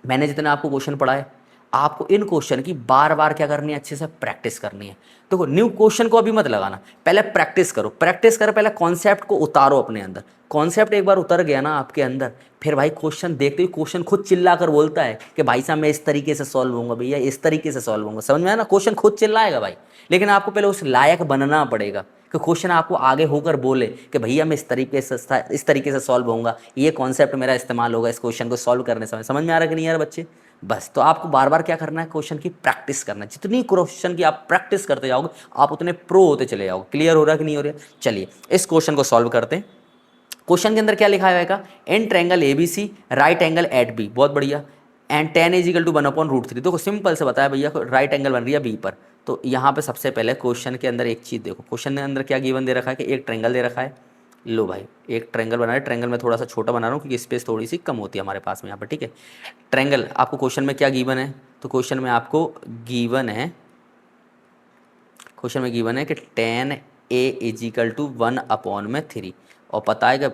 Speaker 1: मैंने जितना आपको क्वेश्चन पढ़ाए आपको इन क्वेश्चन की बार बार क्या करनी है, अच्छे से प्रैक्टिस करनी है। देखो न्यू क्वेश्चन को अभी मत लगाना, पहले प्रैक्टिस करो, प्रैक्टिस करो, पहले कॉन्सेप्ट को उतारो अपने अंदर। कॉन्सेप्ट एक बार उतर गया ना आपके अंदर, फिर भाई क्वेश्चन देखते ही क्वेश्चन खुद चिल्ला कर बोलता है कि भाई साहब मैं इस तरीके से सॉल्व होऊंगा, भैया इस तरीके से सॉल्व होऊंगा। समझ में आया ना, क्वेश्चन खुद चिल्लाएगा भाई, लेकिन आपको पहले उस लायक बनना पड़ेगा कि क्वेश्चन आपको आगे होकर बोले कि भैया मैं इस तरीके से सॉल्व होऊंगा, ये कॉन्सेप्ट मेरा इस्तेमाल होगा इस क्वेश्चन को सॉल्व करने समय। समझ में आ रहा है कि नहीं यार बच्चे, बस तो आपको बार बार क्या करना है, क्वेश्चन की प्रैक्टिस करना है। जितनी क्वेश्चन की आप प्रैक्टिस करते जाओगे आप उतने प्रो होते चले जाओगे। क्लियर हो रहा है कि नहीं हो रहा है, चलिए इस क्वेश्चन को सॉल्व करते हैं। क्वेश्चन के अंदर क्या लिखा है, an triangle ABC right angle at B, बहुत बढ़िया, एंड tan = 1/√3। देखो सिंपल से बताया भैया, राइट एंगल बन रही है B पर, तो यहाँ पे सबसे पहले क्वेश्चन के अंदर एक चीज़ देखो, क्वेश्चन के अंदर क्या गिवन दे रखा है कि एक ट्रायंगल दे रखा है। लो भाई एक ट्रायंगल बना है, ट्रायंगल में थोड़ा सा छोटा बना रहा हूँ क्योंकि स्पेस थोड़ी सी कम होती है हमारे पास में यहाँ पर, ठीक है। ट्रायंगल आपको क्वेश्चन में क्या गिवन है, तो क्वेश्चन में आपको गिवन है, क्वेश्चन में गिवन है कि tan a इजिकल टू 1/3 और पता है कि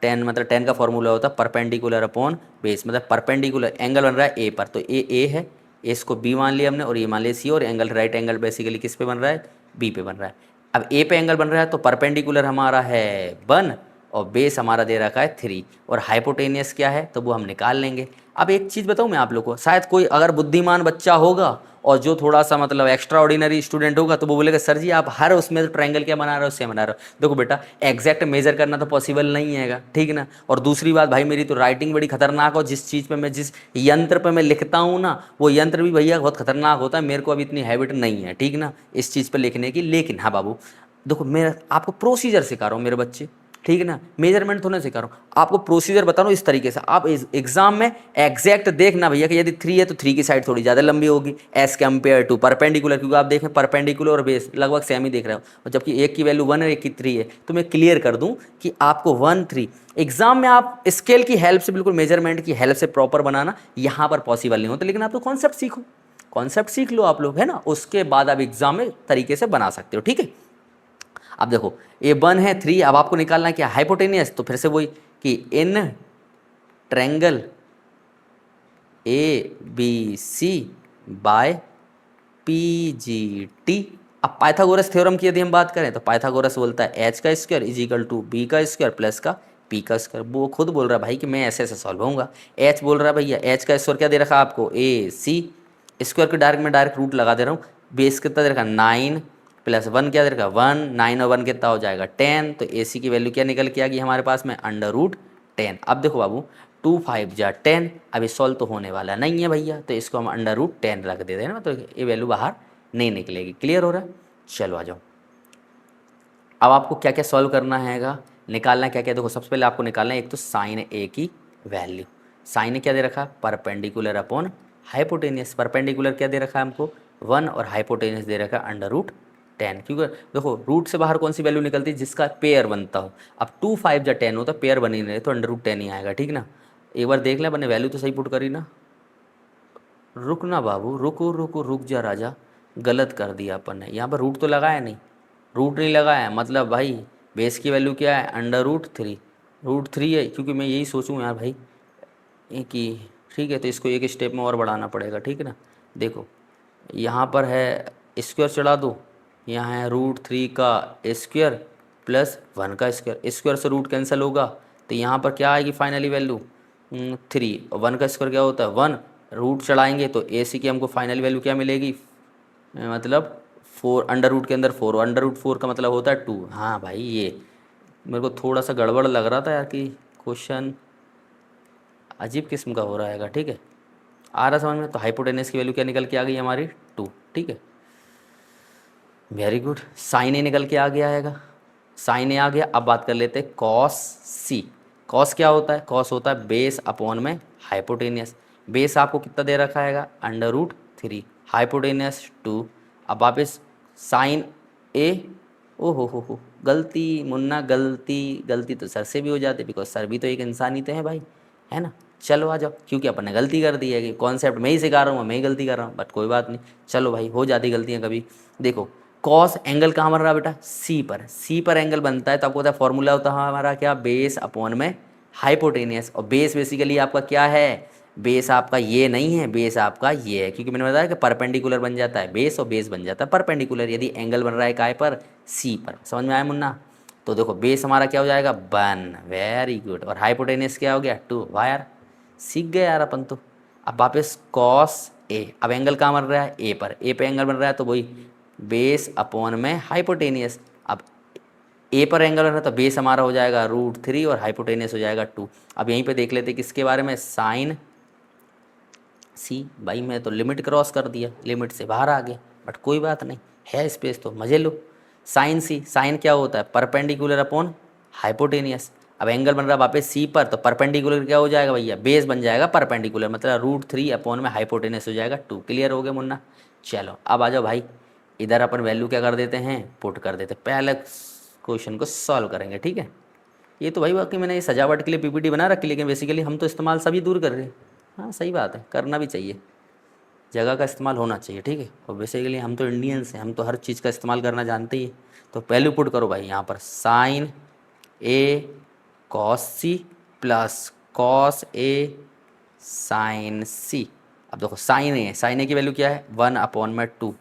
Speaker 1: tan मतलब tan का फॉर्मूला होता है परपेंडिकुलर अपॉन बेस, मतलब परपेंडिकुलर एंगल बन रहा है ए पर, तो ए है, इसको बी मान लिया हमने और ये मान लिया सी, और एंगल राइट एंगल बेसिकली किस पे बन रहा है, बी पे बन रहा है। अब ए पे एंगल बन रहा है तो परपेंडिकुलर हमारा है 1 और बेस हमारा दे रखा है 3 और हाइपोटेनियस क्या है तो वो हम निकाल लेंगे। अब एक चीज़ बताऊँ मैं आप लोग को, शायद कोई अगर बुद्धिमान बच्चा होगा और जो थोड़ा सा मतलब एक्स्ट्रा ऑर्डिनरी स्टूडेंट होगा तो वो बोलेगा सर जी आप हर उसमें ट्रायंगल क्या बना रहे हो, सेम बना रहे हो। देखो बेटा एग्जैक्ट मेजर करना तो पॉसिबल नहीं हैगा, ठीक ना। और दूसरी बात भाई मेरी तो राइटिंग बड़ी खतरनाक हो, जिस चीज़ पे मैं जिस यंत्र पे मैं लिखता हूँ ना वो यंत्र भी भैया बहुत खतरनाक होता है, मेरे को अभी इतनी हैबिट नहीं है, ठीक ना, इस चीज़ पर लिखने की। लेकिन हाँ बाबू देखो मैं आपको प्रोसीजर सिखा रहा हूँ मेरे बच्चे, ठीक है ना, मेजरमेंट थोड़ा सिखा रहा हूँ आपको, प्रोसीजर बता रहा हूँ इस तरीके से। आप एग्जाम में एग्जैक्ट देखना भैया कि यदि 3 है तो 3 की साइड थोड़ी ज़्यादा लंबी होगी एज कम्पेयर टू परपेंडिकुलर, क्योंकि आप देखें परपेंडिकुलर और बेस लगभग सेम ही देख रहे हो, और जबकि एक की वैल्यू 1 है एक की 3 है। तो मैं क्लियर कर दूँ कि आपको 1 3 एग्जाम में आप स्केल की हेल्प से बिल्कुल मेजरमेंट की हेल्प से प्रॉपर बनाना यहाँ पर पॉसिबल नहीं होता, लेकिन आप तो कॉन्सेप्ट सीखो, कॉन्सेप्ट सीख लो आप लोग, है ना, उसके बाद आप एग्जाम में तरीके से बना सकते हो, ठीक है। अब देखो ये 1 है 3, अब आपको निकालना है क्या हाइपोटेनियस, तो फिर से वही कि in triangle A B C by P G T. अब पाइथागोरस थ्योरम की यदि हम बात करें तो पाइथागोरस बोलता है एच का square is equal to B का स्क्वायर प्लस का पी का स्क्वायर। वो खुद बोल रहा है भाई कि मैं ऐसे ऐसे सॉल्व होऊंगा। एच बोल रहा है भैया एच का स्क्वायर क्या दे रखा है आपको ए सी, स्क्वायर के डायरेक्ट में डायरेक्ट रूट लगा दे रहा हूँ, बेस कितना दे रखा 9 प्लस 1 क्या दे रखा 1, 9 और 1 कितना हो जाएगा 10, तो ए सी की वैल्यू क्या निकल के आ गई हमारे पास में √10। अब देखो बाबू 2 5 जा 10, अभी सॉल्व तो होने वाला नहीं है भैया, तो इसको हम √10 रख देते हैं ना, तो ये वैल्यू बाहर नहीं निकलेगी। क्लियर हो रहा है, चलो आ जाओ। अब आपको क्या क्या सॉल्व करना हैगा, निकालना क्या क्या, देखो सबसे पहले आपको निकालना है एक तो साइन ए की वैल्यू। साइन क्या दे रखा है परपेंडिकुलर अपॉन हाइपोटेनियस, परपेंडिकुलर क्या दे रखा है हमको 1 और हाइपोटेनियस दे रखा है √10, क्योंकि देखो रूट से बाहर कौन सी वैल्यू निकलती है जिसका पेयर बनता हो। अब 2 5 या 10 होता पेयर बनी रहे तो √10 ही आएगा, ठीक ना। एक बार देख ले बने वैल्यू तो सही पुट करी ना, रुक ना बाबू रुको रुको रुक जा राजा, गलत कर दिया अपन ने, यहाँ पर रूट तो लगाया नहीं, रूट नहीं लगाया मतलब भाई बेस की वैल्यू क्या है √3, √3 है, क्योंकि मैं यही सोचूं यार भाई कि ठीक है तो इसको एक स्टेप में और बढ़ाना पड़ेगा, ठीक है ना। देखो यहाँ पर है स्क्वायर चढ़ा दो, यहाँ है √3 का स्क्वायर प्लस 1 का स्क्वायर, स्क्वायर से रूट कैंसिल होगा तो यहाँ पर क्या आएगी फाइनली वैल्यू 3, और 1 का स्क्वायर क्या होता है 1, रूट चढ़ाएंगे तो ए सी की हमको फाइनल वैल्यू क्या मिलेगी, मतलब 4, अंडर रूट के अंदर 4, √4 का मतलब होता है 2। हाँ भाई ये मेरे को थोड़ा सा गड़बड़ लग रहा था यार कि क्वेश्चन अजीब किस्म का हो रहा है, ठीक है आ रहा समझ में। तो हाइपोटेनस की वैल्यू क्या निकल के आ गई हमारी 2, ठीक है वेरी गुड। साइन ए निकल के आ गया है, साइन ए आ गया। अब बात कर लेते हैं कॉस सी। कॉस क्या होता है, कॉस होता है बेस अपॉन में हाइपोटेनियस, बेस आपको कितना दे रखा है √3, हाइपोटेनियस 2। अब वापस साइन ए, ओ हो गलती मुन्ना गलती, गलती तो सर से भी हो जाती बिकॉज सर भी तो एक इंसान ही तो है भाई, है ना। चलो आ जाओ, क्योंकि अपन ने गलती कर दी है कि कॉन्सेप्ट मैं ही सिखा रहा हूँ, मैं ही गलती कर रहा हूँ, बट कोई बात नहीं, चलो भाई हो जाती गलतियाँ कभी। देखो कॉस एंगल कहाँ बन रहा है बेटा सी पर, सी पर एंगल बनता है तो आपको पता है फॉर्मूला होता है हमारा क्या बेस अपॉन में हाइपोटेनियस, और बेस बेसिकली आपका क्या है, बेस आपका ये नहीं है, बेस आपका ये है, क्योंकि मैंने बताया कि परपेंडिकुलर बन जाता है बेस और बेस बन जाता है परपेंडिकुलर यदि एंगल बन रहा है काय पर सी पर। समझ में आया मुन्ना। तो देखो बेस हमारा क्या हो जाएगा 1, वेरी गुड, और हाइपोटेनियस क्या हो गया 2। वाह यार सीख गए यार अपन तो। अब वापस कॉस ए, अब एंगल कहाँ बन रहा है ए पर, ए पे एंगल बन रहा है तो वही बेस अपॉन में हाइपोटेनियस। अब ए पर एंगल बन रहा है तो बेस हमारा हो जाएगा √3 और हाइपोटेनियस हो जाएगा 2। अब यहीं पे देख लेते किसके बारे में, साइन सी। भाई मैं तो लिमिट क्रॉस कर दिया, लिमिट से बाहर आ गया, बट कोई बात नहीं है स्पेस तो मजे लो। साइन सी, साइन क्या होता है परपेंडिकुलर अपॉन हाइपोटेनियस। अब एंगल बन रहा है वापस सी पर तो परपेंडिकुलर क्या हो जाएगा भैया बेस बन जाएगा परपेंडिकुलर, मतलब √3 अपॉन में हाइपोटेनियस हो जाएगा 2। क्लियर हो गया मुन्ना। चलो अब आ जाओ भाई इधर अपन वैल्यू क्या कर देते हैं, पुट कर देते हैं। पहले क्वेश्चन को सॉल्व करेंगे, ठीक है। ये तो भाई वाकई मैंने ये सजावट के लिए पीपीटी बना रखी, लेकिन बेसिकली हम तो इस्तेमाल सभी दूर कर रहे हैं। हाँ सही बात है, करना भी चाहिए, जगह का इस्तेमाल होना चाहिए, ठीक है। और बेसिकली हम तो इंडियंस हैं, हम तो हर चीज़ का इस्तेमाल करना जानते ही हैं। तो वैल्यू पुट करो भाई यहाँ पर, sign A cos C plus cos A sign सी। अब देखो साइन ए की वैल्यू क्या है 1/2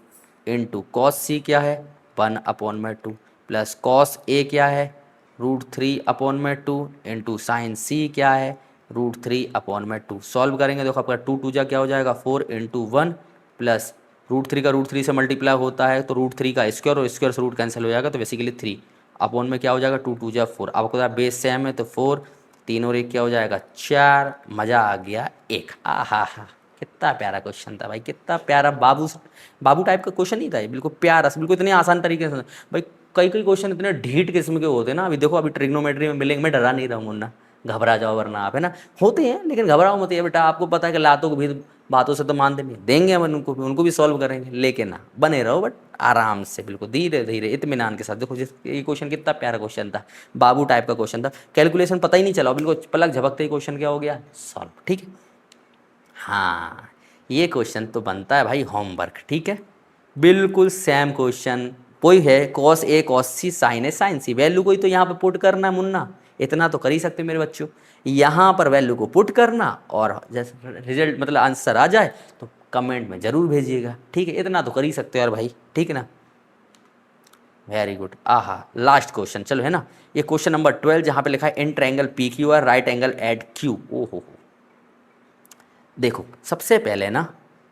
Speaker 1: इंटू कॉस सी क्या है 1/2 प्लस कॉस ए क्या है √3/2 इंटू साइन सी क्या है √3/2। सॉल्व करेंगे देखो आपका 2 जा क्या हो जाएगा 4 इंटू 1 प्लस √3 का √3 से मल्टीप्लाई होता है तो √3 का स्क्वायर और स्क्वायर से रूट कैंसिल हो जाएगा, तो बेसिकली 3 अपॉन में क्या हो जाएगा 2 जा 4। आपको बेस सेम है तो 4, 3 और 1 क्या हो जाएगा 4। मज़ा आ गया एक। हा कितना प्यारा क्वेश्चन था भाई, कितना प्यारा बाबू टाइप का क्वेश्चन नहीं था ये, बिल्कुल प्यारा, बिल्कुल इतने आसान तरीके से भाई। कई क्वेश्चन इतने ढीठ किस्म के होते हैं ना। अभी देखो अभी ट्रिग्नोमेट्री में मिलेंगे, मैं डरा नहीं रहा हूँ मुन्ना, घबरा जाओ वरना आप, है ना। होते हैं लेकिन घबराओ मत है बेटा, आपको पता है कि लातों को भी बातों से तो मानते नहीं, देंगे हम उनको भी सॉल्व करेंगे, लेकिन ना बने रहो बट आराम से, बिल्कुल धीरे धीरे इत्मीनान के साथ। देखो ये क्वेश्चन कितना प्यारा क्वेश्चन था, बाबू टाइप का क्वेश्चन था, कैलकुलेशन पता ही नहीं चला, बिल्कुल पलक झपकते ही क्वेश्चन क्या हो गया सॉल्व, ठीक है। हाँ ये क्वेश्चन तो बनता है भाई होमवर्क, ठीक है। बिल्कुल सेम क्वेश्चन कोई है, cos A cos C sign A sign C, value कोई तो यहाँ पे पुट करना है मुन्ना, इतना तो कर ही सकते मेरे बच्चों। यहाँ पर वैल्यू को पुट करना और जैसे रिजल्ट मतलब आंसर आ जाए तो कमेंट में ज़रूर भेजिएगा, ठीक है। इतना तो कर ही सकते हो यार भाई, ठीक है ना। Very good. आहा लास्ट क्वेश्चन चलो, है ना। ये क्वेश्चन नंबर 12 जहाँ पे लिखा है in triangle P Q R right angle at Q. ओहो देखो सबसे पहले ना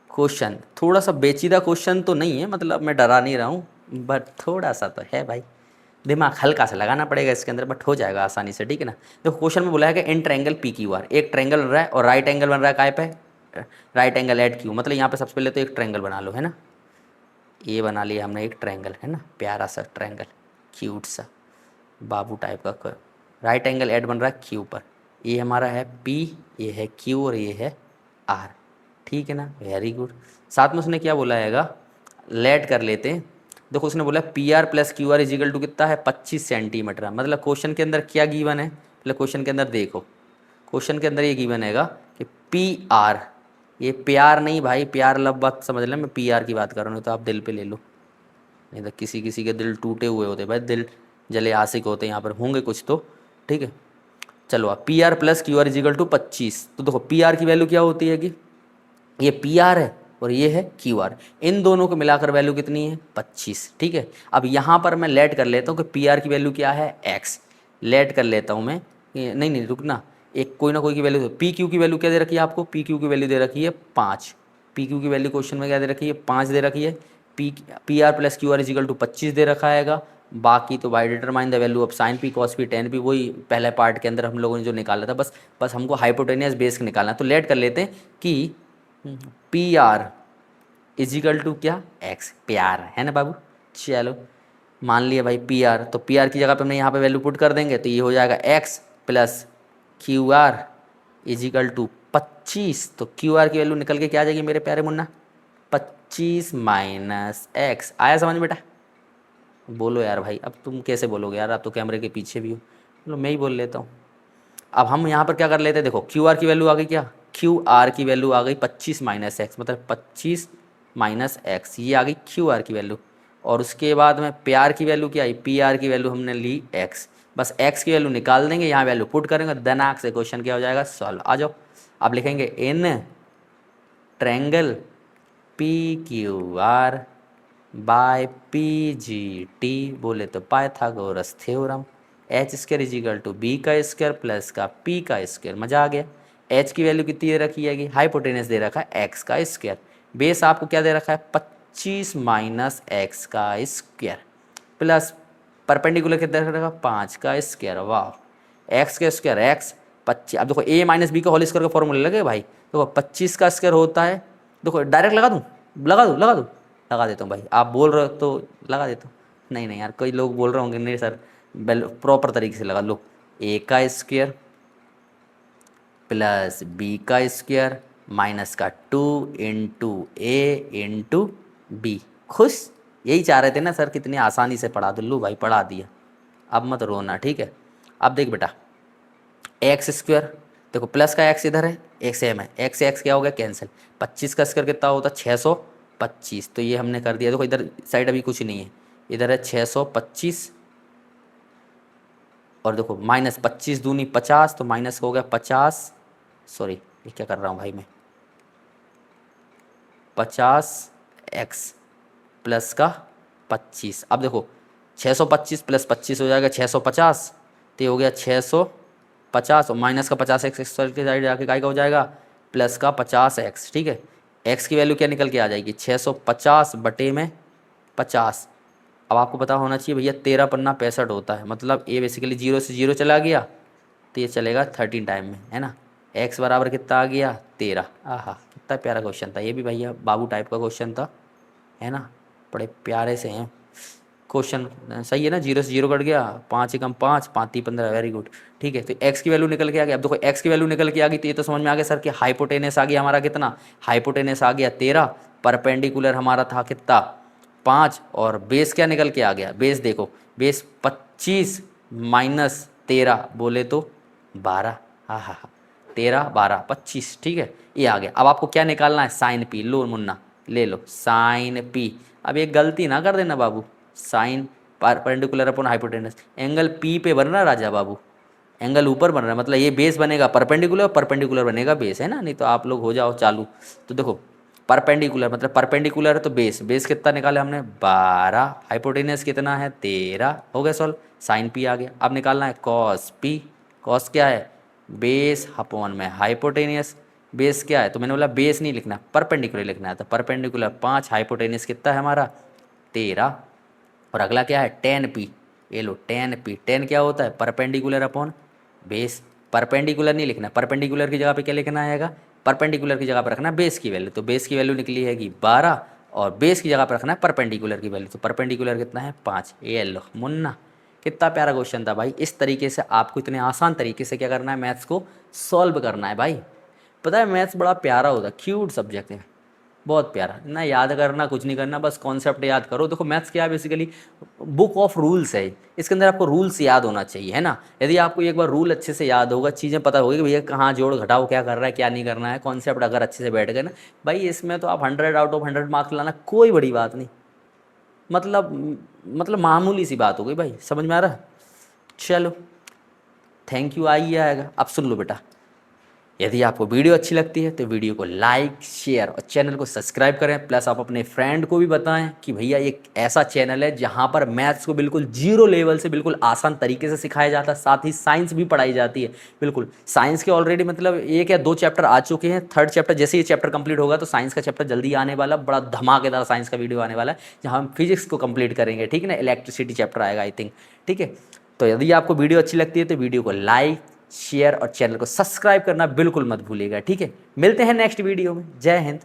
Speaker 1: क्वेश्चन थोड़ा सा पेचीदा क्वेश्चन तो नहीं है, मतलब मैं डरा नहीं रहा हूँ, बट थोड़ा सा तो है भाई, दिमाग हल्का सा लगाना पड़ेगा इसके अंदर, बट हो जाएगा आसानी से, ठीक है ना। देखो क्वेश्चन में बोला है कि in triangle P Q are, एक ट्रायंगल बन रहा है और राइट एंगल बन रहा है काय पे, राइट एंगल एट क्यू। मतलब यहाँ पे सबसे पहले तो एक ट्रायंगल बना लो, है ना। ये बना लिया हमने एक ट्रायंगल, है ना, प्यारा सा ट्रायंगल, क्यूट सा बाबू टाइप का। राइट एंगल एट बन रहा है क्यू पर, ये हमारा है पी, ये है क्यू और ये है आर, ठीक है ना। Very good. साथ में उसने क्या बोला हैगा, लेट कर लेते हैं। देखो उसने बोला P R plus Q R is equal to कितना है 25 सेंटीमीटर। मतलब क्वेश्चन के अंदर क्या गिवन है, मतलब क्वेश्चन के अंदर देखो, क्वेश्चन के अंदर ये गिवन हैगा कि पी आर, ये प्यार नहीं भाई, प्यार लब बात समझ लें, मैं पी आर की बात कर रहा हूँ, तो आप दिल पे ले लो, नहीं तो किसी किसी के दिल टूटे हुए होते भाई, दिल जले आशिक होते हैं यहाँ पर होंगे कुछ तो, ठीक है। चलो आप P R plus Q R is equal to 25, तो देखो पी आर की वैल्यू क्या होती है कि ये पी आर है और ये है क्यू आर, इन दोनों को मिलाकर वैल्यू कितनी है 25, ठीक है। अब यहाँ पर मैं लेट कर लेता हूँ कि पी आर की वैल्यू क्या है x, लेट कर लेता हूँ मैं, नहीं रुकना, एक कोई ना कोई की वैल्यू, पी क्यू की वैल्यू क्या दे रखी है आपको, पी क्यू की वैल्यू दे रखी है 5, पी क्यू की वैल्यू क्वेश्चन में क्या दे रखी है 5 दे रखी है, P R plus Q R is equal to 25 दे रखा हैगा। बाकी तो by determine the value of sine P cos P tan P, वही पहले पार्ट के अंदर हम लोगों ने जो निकाला था, बस हमको हाइपोटेनियस बेस निकालना है। तो लेट कर लेते हैं कि पी आर इजिकल टू क्या एक्स, प्यार है ना बाबू। चलो मान लिया भाई पी आर, तो पी आर की जगह पे हमने यहाँ पे वैल्यू पुट कर देंगे, तो ये हो जाएगा X plus Q R is equal to 25। तो क्यू आर की वैल्यू निकल के क्या आ जाएगी मेरे प्यारे मुन्ना 25 माइनस एक्स। आया समझ बेटा, बोलो यार भाई, अब तुम कैसे बोलोगे यार, आप तो कैमरे के पीछे भी हो, चलो मैं ही बोल लेता हूँ। अब हम यहाँ पर क्या कर लेते हैं, देखो क्यू आर की वैल्यू आ गई, क्या क्यू आर की वैल्यू आ गई 25 माइनस एक्स, मतलब 25 माइनस एक्स, ये आ गई क्यू आर की वैल्यू। और उसके बाद में पी आर की वैल्यू क्या आई, पी आर की वैल्यू हमने ली एक्स, बस एक्स की वैल्यू निकाल देंगे, यहाँ वैल्यू पुट करेंगे, दिनाक से क्वेश्चन क्या हो जाएगा सॉल्व। आ जाओ अब लिखेंगे in triangle P Q R by P G T, बोले तो Pythagoras theorem, H square equal to B का स्क्र प्लस का पी का स्क्र। मजा आ गया। एच की वैल्यू कितनी दे रखी है, हाइपोटेनस दे रखा है एक्स का स्क्र, बेस आपको क्या दे रखा है 25 माइनस एक्स का स्क्र प्लस परपेंडिकुलर कितना दे रखा 5 का स्क्र। वाह, एक्स का स्क्र एक्स 25। अब देखो ए माइनस बी का होल स्क्वायर का फॉर्मूला लगे भाई, देखो 25 का स्क्वायर होता है, देखो डायरेक्ट लगा दूँ, लगा देता हूँ भाई, आप बोल रहे हो तो लगा देता हूँ। नहीं नहीं यार, कई लोग बोल रहे होंगे नहीं सर प्रॉपर तरीके से लगा लो, ए का स्क्वायर प्लस बी का स्क्वायर माइनस का 2 इंटू ए इंटू बी। खुश, यही चाह रहे थे ना सर कितनी आसानी से पढ़ा दो, लो भाई पढ़ा दिया, अब मत रोना, ठीक है। अब देख बेटा एक्स स्क्वायर, देखो प्लस का एक्स इधर है, एक सेम है, एक्स से एक्स क्या हो गया कैंसिल, 25 का स्क्वायर कितना होता है 625, तो ये हमने कर दिया। देखो इधर साइड अभी कुछ नहीं है, इधर है 625 और देखो माइनस 25 दूनी 50, तो माइनस हो गया 50, सॉरी ये क्या कर रहा हूँ भाई मैं, 50x प्लस का 25। अब देखो 625 प्लस 25 हो जाएगा 650, तो ये हो गया 650 और माइनस का 50x एक्स के साइड जाके काय का हो जाएगा प्लस का 50x, ठीक है। x की वैल्यू क्या निकल के आ जाएगी 650 बटे में 50। अब आपको पता होना चाहिए भैया 13 पन्ना 65 होता है, मतलब ये बेसिकली 0 से 0 चला गया तो ये चलेगा 13 टाइम में, है ना। x बराबर कितना आ गया 13। आहा कितना प्यारा क्वेश्चन था ये भी भैया, बाबू टाइप का क्वेश्चन था, है ना, बड़े प्यारे से हैं क्वेश्चन, सही है ना। 0 से 0 कट गया, 5 एकम 5, 5 3 15, वेरी गुड, ठीक है। तो x की वैल्यू निकल के आ गया। अब देखो x की वैल्यू निकल के आ गई तो ये तो समझ में आ गया सर कि हाइपोटेनस आ गया हमारा कितना, हाइपोटेनस आ गया 13, परपेंडिकुलर हमारा था कितना 5, और बेस क्या निकल के आ गया, बेस देखो बेस 25 माइनस 13 बोले तो 12, हाँ 13 12 25, ठीक है ये आ गया। अब आपको क्या निकालना है साइन पी, लो मुन्ना ले लो साइन पी। अब एक गलती ना कर देना बाबू, sine perpendicular upon hypotenuse, angle P पे बन रहा है राजा बाबू, एंगल ऊपर बन रहा है, मतलब ये बेस बनेगा परपेंडिकुलर, परपेंडिकुलर बनेगा बेस, है ना, नहीं तो आप लोग हो जाओ चालू। तो देखो परपेंडिकुलर मतलब परपेंडिकुलर है तो बेस, बेस कितना निकाला हमने 12, हाइपोटेनस कितना है 13, हो गया सॉल्व, साइन पी आ गया। अब निकालना है कॉस पी, कॉस क्या है बेस अपॉन में हाइपोटेनियस, बेस क्या है तो मैंने बोला बेस नहीं लिखना परपेंडिकुलर लिखना है, तो परपेंडिकुलर 5, हाइपोटेनियस कितना है हमारा 13, और अगला क्या है टेन पी, ये लो टेन पी, टेन क्या होता है परपेंडिकुलर अपॉन बेस, परपेंडिकुलर नहीं लिखना, परपेंडिकुलर की जगह पे क्या लिखना आएगा, परपेंडिकुलर की जगह पर रखना बेस की वैल्यू, तो बेस की वैल्यू निकली है कि 12, और बेस की जगह पर रखना है परपेंडिकुलर की वैल्यू, तो परपेंडिकुलर कितना है 5। ये लो मुन्ना कितना प्यारा क्वेश्चन था भाई। इस तरीके से आपको इतने आसान तरीके से क्या करना है मैथ्स को सॉल्व करना है भाई। पता है मैथ्स बड़ा प्यारा होता है, क्यूट सब्जेक्ट है, बहुत प्यारा ना, याद करना कुछ नहीं करना, बस कॉन्सेप्ट याद करो। देखो मैथ्स क्या है बेसिकली बुक ऑफ रूल्स है, इसके अंदर आपको रूल्स याद होना चाहिए, है ना। यदि आपको एक बार रूल अच्छे से याद होगा, चीज़ें पता होगी कि भैया कहाँ जोड़ घटाओ क्या कर रहा है क्या नहीं करना है, कॉन्सेप्ट अगर अच्छे से बैठ गए ना भाई, इसमें तो आप 100 आउट ऑफ 100 मार्क्स लाना कोई बड़ी बात नहीं, मतलब मामूली सी बात हो गई भाई, समझ में आ रहा है। चलो थैंक यू, आइए आएगा। अब सुन लो बेटा, यदि आपको वीडियो अच्छी लगती है तो वीडियो को लाइक शेयर और चैनल को सब्सक्राइब करें, प्लस आप अपने फ्रेंड को भी बताएं कि भैया एक ऐसा चैनल है जहां पर मैथ्स को बिल्कुल जीरो लेवल से बिल्कुल आसान तरीके से सिखाया जाता है, साथ ही साइंस भी पढ़ाई जाती है। बिल्कुल साइंस के ऑलरेडी मतलब 1 या 2 चैप्टर आ चुके हैं, थर्ड चैप्टर जैसे ये चैप्टर कंप्लीट होगा तो साइंस का चैप्टर जल्दी आने वाला, बड़ा धमाकेदार साइंस का वीडियो आने वाला है जहाँ हम फिजिक्स को कंप्लीट करेंगे, ठीक है ना, इलेक्ट्रिसिटी चैप्टर आएगा आई थिंक, ठीक है। तो यदि आपको वीडियो अच्छी लगती है तो वीडियो को लाइक शेयर और चैनल को सब्सक्राइब करना बिल्कुल मत भूलिएगा, ठीक है। मिलते हैं नेक्स्ट वीडियो में, जय हिंद।